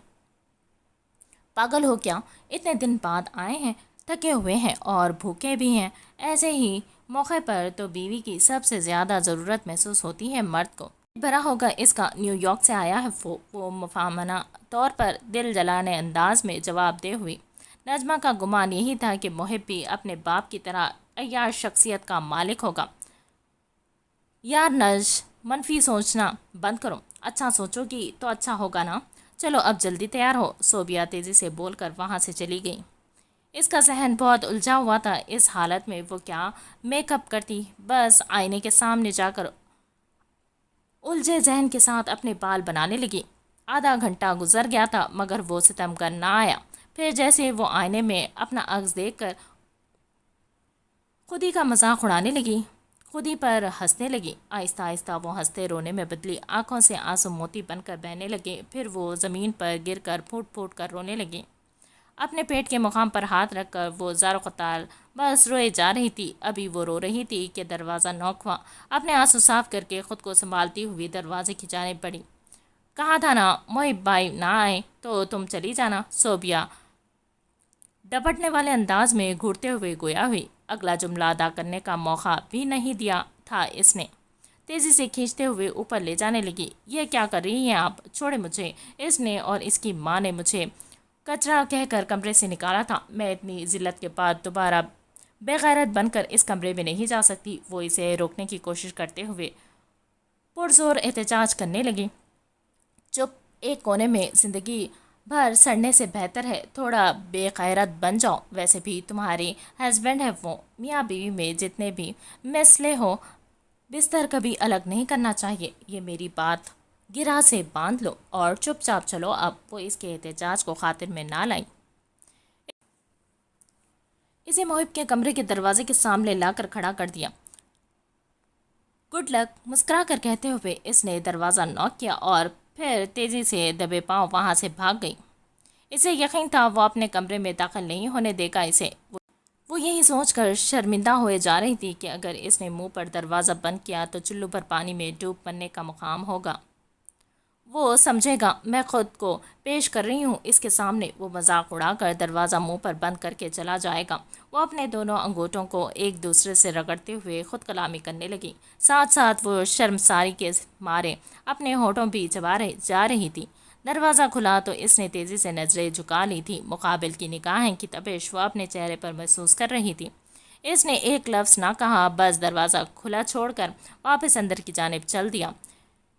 پاگل ہو کیا؟ اتنے دن بعد آئے ہیں، تھکے ہوئے ہیں اور بھوکے بھی ہیں۔ ایسے ہی موقع پر تو بیوی کی سب سے زیادہ ضرورت محسوس ہوتی ہے مرد کو۔ بھرا ہوگا اس کا، نیو یارک سے آیا ہے وہ مفاہمانہ طور پر دل جلانے انداز میں جواب دے ہوئی۔ نجمہ کا گمان یہی تھا کہ محب بھی اپنے باپ کی طرح عیاش شخصیت کا مالک ہوگا۔ یار منفی سوچنا بند کرو، اچھا سوچو گی تو اچھا ہوگا نا۔ چلو اب جلدی تیار ہو، صوبیہ تیزی سے بول کر وہاں سے چلی گئی۔ اس کا ذہن بہت الجھا ہوا تھا، اس حالت میں وہ کیا میک اپ کرتی، بس آئینے کے سامنے جا کر الجھے ذہن کے ساتھ اپنے بال بنانے لگی۔ آدھا گھنٹہ گزر گیا تھا مگر وہ ستم گر نہ آیا۔ پھر جیسے وہ آئینے میں اپنا عکس دیکھ کر خودی کا مذاق اڑانے لگی، خودی پر ہنسنے لگی۔ آہستہ آہستہ وہ ہنستے رونے میں بدلی، آنکھوں سے آنسو موتی بن کر بہنے لگے، پھر وہ زمین پر گر کر پھوٹ پھوٹ کر رونے لگی۔ اپنے پیٹ کے مقام پر ہاتھ رکھ کر وہ زار و قطار بس روئے جا رہی تھی۔ ابھی وہ رو رہی تھی کہ دروازہ نوک ہوا۔ اپنے آنسو صاف کر کے خود کو سنبھالتی ہوئی دروازے کی جانب بڑھی۔ کہا تھا نا محب بھائی نہ آئے تو تم چلی جانا، صوبیہ ڈپٹنے والے انداز میں گھورتے ہوئے گویا ہوئی۔ اگلا جملہ ادا کرنے کا موقع بھی نہیں دیا تھا اس نے۔ تیزی سے کھینچتے ہوئے اوپر لے جانے لگی۔ یہ کیا کر رہی ہیں آپ؟ چھوڑے مجھے، اس نے اور اس کی ماں نے مجھے کچرا کہہ کر کمرے سے نکالا تھا۔ میں اتنی ذلت کے بعد دوبارہ بے غیرت بن کر اس کمرے میں نہیں جا سکتی۔ وہ اسے روکنے کی کوشش کرتے ہوئے پرزور احتجاج کرنے لگی۔ چپ، ایک کونے میں زندگی بھر سڑنے سے بہتر ہے تھوڑا بے غیرت بن جاؤ۔ ویسے بھی تمہاری ہسبینڈ ہے وہ، میاں بیوی میں جتنے بھی مسئلے ہو بستر کبھی الگ نہیں کرنا چاہیے، یہ میری بات گرہ سے باندھ لو اور چپ چاپ چلو اب۔ وہ اس کے احتجاج کو خاطر میں نہ لائی۔ اسے محب کے کمرے کے دروازے کے سامنے لا کر کھڑا کر دیا۔ گڈ لک، مسکرا کر کہتے ہوئے اس نے دروازہ نوک کیا اور پھر تیزی سے دبے پاؤں وہاں سے بھاگ گئی۔ اسے یقین تھا وہ اپنے کمرے میں داخل نہیں ہونے دے گا اسے۔ وہ یہی سوچ کر شرمندہ ہوئے جا رہی تھی کہ اگر اس نے منہ پر دروازہ بند کیا تو چلو بھر پانی میں ڈوب مرنے کا مقام ہوگا۔ وہ سمجھے گا میں خود کو پیش کر رہی ہوں اس کے سامنے۔ وہ مذاق اڑا کر دروازہ منہ پر بند کر کے چلا جائے گا۔ وہ اپنے دونوں انگوٹھوں کو ایک دوسرے سے رگڑتے ہوئے خود کلامی کرنے لگی، ساتھ ساتھ وہ شرمساری کے مارے اپنے ہونٹوں بھی چبا جا رہی تھی۔ دروازہ کھلا تو اس نے تیزی سے نظریں جھکا لی تھی، مقابل کی نگاہیں کی تپش وہ اپنے چہرے پر محسوس کر رہی تھی۔ اس نے ایک لفظ نہ کہا، بس دروازہ کھلا چھوڑ کر واپس اندر کی جانب چل دیا۔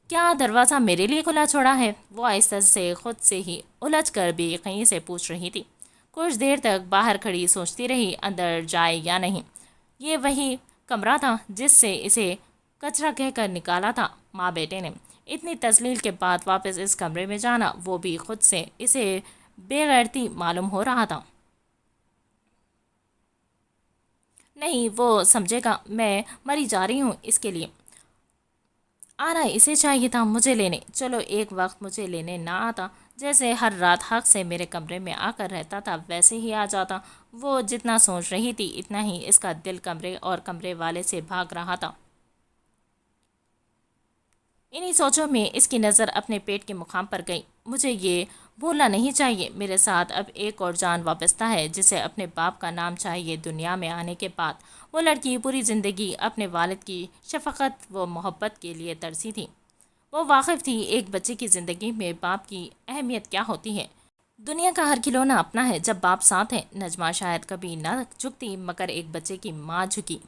کیا دروازہ میرے لیے کھلا چھوڑا ہے؟ وہ آہستہ سے خود سے ہی الجھ کر بے یقینی سے پوچھ رہی تھی۔ کچھ دیر تک باہر کھڑی سوچتی رہی، اندر جائے یا نہیں۔ یہ وہی کمرہ تھا جس سے اسے کچرا کہہ کر نکالا تھا ماں بیٹے نے۔ اتنی تسلیل کے بعد واپس اس کمرے میں جانا، وہ بھی خود سے، اسے بے غیرتی معلوم ہو رہا تھا۔ نہیں، وہ سمجھے گا میں مری جا رہی ہوں اس کے لیے۔ آنا اسے چاہیے تھا مجھے لینے۔ چلو ایک وقت مجھے لینے نہ آتا، جیسے ہر رات حق سے میرے کمرے میں آ کر رہتا تھا ویسے ہی آ جاتا۔ وہ جتنا سوچ رہی تھی اتنا ہی اس کا دل کمرے اور کمرے والے سے بھاگ رہا تھا۔ انہی سوچوں میں اس کی نظر اپنے پیٹ کے مقام پر گئی۔ مجھے یہ بھولنا نہیں چاہیے، میرے ساتھ اب ایک اور جان وابستہ ہے جسے اپنے باپ کا نام چاہیے۔ دنیا میں آنے کے بعد وہ لڑکی پوری زندگی اپنے والد کی شفقت و محبت کے لیے ترسی تھی۔ وہ واقف تھی ایک بچے کی زندگی میں باپ کی اہمیت کیا ہوتی ہے۔ دنیا کا ہر کھلونا اپنا ہے جب باپ ساتھ ہے۔ نجمہ شاید کبھی نہ جھکتی مگر ایک بچے کی ماں جھکی۔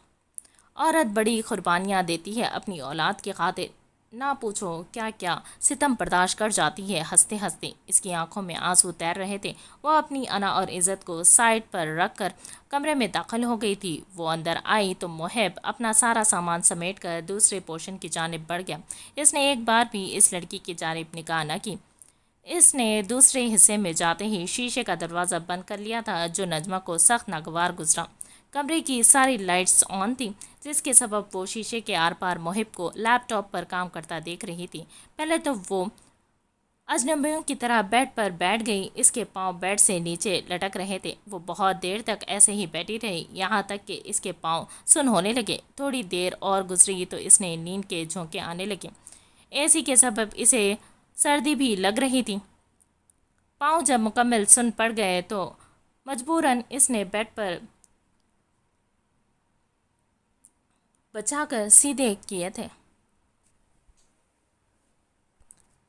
عورت بڑی قربانیاں دیتی ہے اپنی اولاد کی خاطر، نہ پوچھو کیا کیا ستم برداشت کر جاتی ہے۔ ہنستے ہنستے اس کی آنکھوں میں آنسو تیر رہے تھے۔ وہ اپنی انا اور عزت کو سائڈ پر رکھ کر کمرے میں داخل ہو گئی تھی۔ وہ اندر آئی تو محب اپنا سارا سامان سمیٹ کر دوسرے پورشن کی جانب بڑھ گیا۔ اس نے ایک بار بھی اس لڑکی کی جانب نگاہ نہ کی۔ اس نے دوسرے حصے میں جاتے ہی شیشے کا دروازہ بند کر لیا تھا جو نجمہ کو سخت ناگوار گزرا۔ کمرے کی ساری لائٹس آن تھی جس کے سبب وہ شیشے کے آر پار محب کو لیپ ٹاپ پر کام کرتا دیکھ رہی تھی۔ پہلے تو وہ اجنبیوں کی طرح بیڈ پر بیٹھ گئی، اس کے پاؤں بیڈ سے نیچے لٹک رہے تھے۔ وہ بہت دیر تک ایسے ہی بیٹھی رہی یہاں تک کہ اس کے پاؤں سن ہونے لگے۔ تھوڑی دیر اور گزری تو اس نے نیند کے جھونکے آنے لگے۔ اے سی کے سبب اسے سردی بھی لگ رہی تھی۔ پاؤں جب مکمل سن پڑ گئے تو مجبوراً اس نے بیڈ پر بچا کر سیدھے کیے تھے۔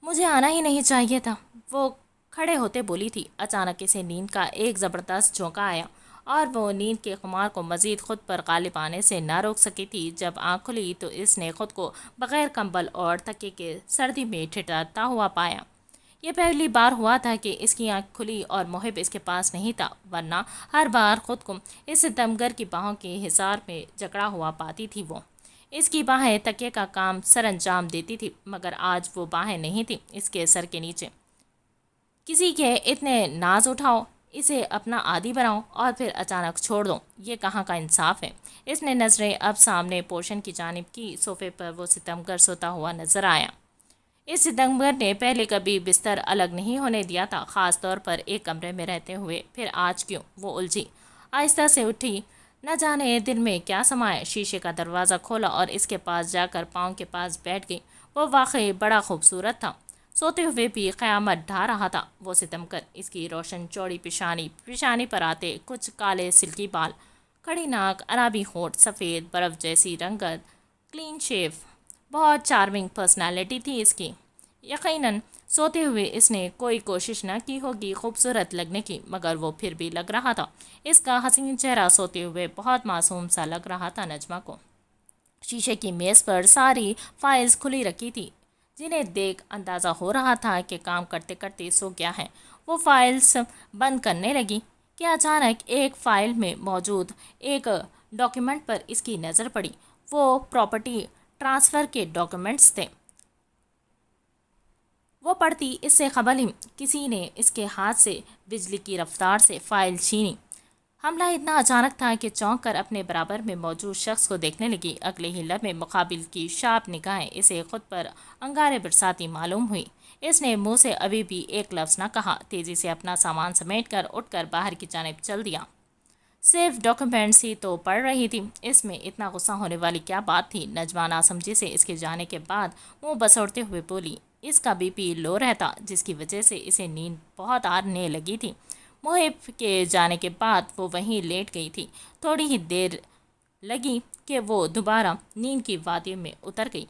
مجھے آنا ہی نہیں چاہیے تھا، وہ کھڑے ہوتے بولی تھی۔ اچانک اسے نیند کا ایک زبردست جھونکا آیا اور وہ نیند کے خمار کو مزید خود پر غالب آنے سے نہ روک سکی تھی۔ جب آنکھ کھلی تو اس نے خود کو بغیر کمبل اور تکیے کے سردی میں ٹھٹھراتا ہوا پایا۔ یہ پہلی بار ہوا تھا کہ اس کی آنکھ کھلی اور محب اس کے پاس نہیں تھا، ورنہ ہر بار خود کو اس ستمگر کی باہوں کے حصار میں جکڑا ہوا پاتی تھی۔ وہ اس کی باہیں تکیے کا کام سر انجام دیتی تھی مگر آج وہ باہیں نہیں تھیں اس کے سر کے نیچے۔ کسی کے اتنے ناز اٹھاؤ، اسے اپنا عادی بناؤ اور پھر اچانک چھوڑ دو، یہ کہاں کا انصاف ہے؟ اس نے نظریں اب سامنے پورشن کی جانب کی۔ صوفے پر وہ ستمگر سوتا ہوا نظر آیا۔ اس ستمگر نے پہلے کبھی بستر الگ نہیں ہونے دیا تھا، خاص طور پر ایک کمرے میں رہتے ہوئے۔ پھر آج کیوں؟ وہ الجھی، آہستہ سے اٹھی، نہ جانے دل میں کیا سمایا۔ شیشے کا دروازہ کھولا اور اس کے پاس جا کر پاؤں کے پاس بیٹھ گئی۔ وہ واقعی بڑا خوبصورت تھا، سوتے ہوئے بھی قیامت ڈھا رہا تھا وہ ستمگر۔ اس کی روشن چوڑی پیشانی پر آتے کچھ کالے سلکی بال، کھڑی ناک، عربی ہونٹ، سفید برف جیسی رنگت، کلین شیو، بہت چارمنگ پرسنالٹی تھی اس کی۔ یقیناً سوتے ہوئے اس نے کوئی کوشش نہ کی ہوگی خوبصورت لگنے کی، مگر وہ پھر بھی لگ رہا تھا۔ اس کا حسین چہرہ سوتے ہوئے بہت معصوم سا لگ رہا تھا نجمہ کو۔ شیشے کی میز پر ساری فائلز کھلی رکھی تھی جنہیں دیکھ اندازہ ہو رہا تھا کہ کام کرتے کرتے سو گیا ہے۔ وہ فائلز بند کرنے لگی کہ اچانک ایک فائل میں موجود ایک ڈاکیومنٹ پر اس کی نظر پڑی۔ وہ پراپرٹی ٹرانسفر کے ڈاکیومنٹس تھے۔ وہ پڑھتی اس سے قبل ہی کسی نے اس کے ہاتھ سے بجلی کی رفتار سے فائل چھینی۔ حملہ اتنا اچانک تھا کہ چونک کر اپنے برابر میں موجود شخص کو دیکھنے لگی۔ اگلے ہی لمحے مقابل کی شارپ نگاہیں اسے خود پر انگارے برساتی معلوم ہوئی۔ اس نے منہ سے ابھی بھی ایک لفظ نہ کہا، تیزی سے اپنا سامان سمیٹ کر اٹھ کر باہر کی جانب چل دیا۔ صرف ڈاکیومنٹس ہی تو پڑھ رہی تھی، اس میں اتنا غصہ ہونے والی کیا بات تھی؟ نجمہ ناسمجھی سے اس کے جانے کے بعد منہ بسوڑتے ہوئے بولی، اس کا بی پی لو رہتا جس کی وجہ سے اسے نیند بہت آنے لگی تھی۔ محب کے جانے کے بعد وہ وہیں لیٹ گئی تھی۔ تھوڑی ہی دیر لگی کہ وہ دوبارہ نیند کی وادی میں اتر گئی۔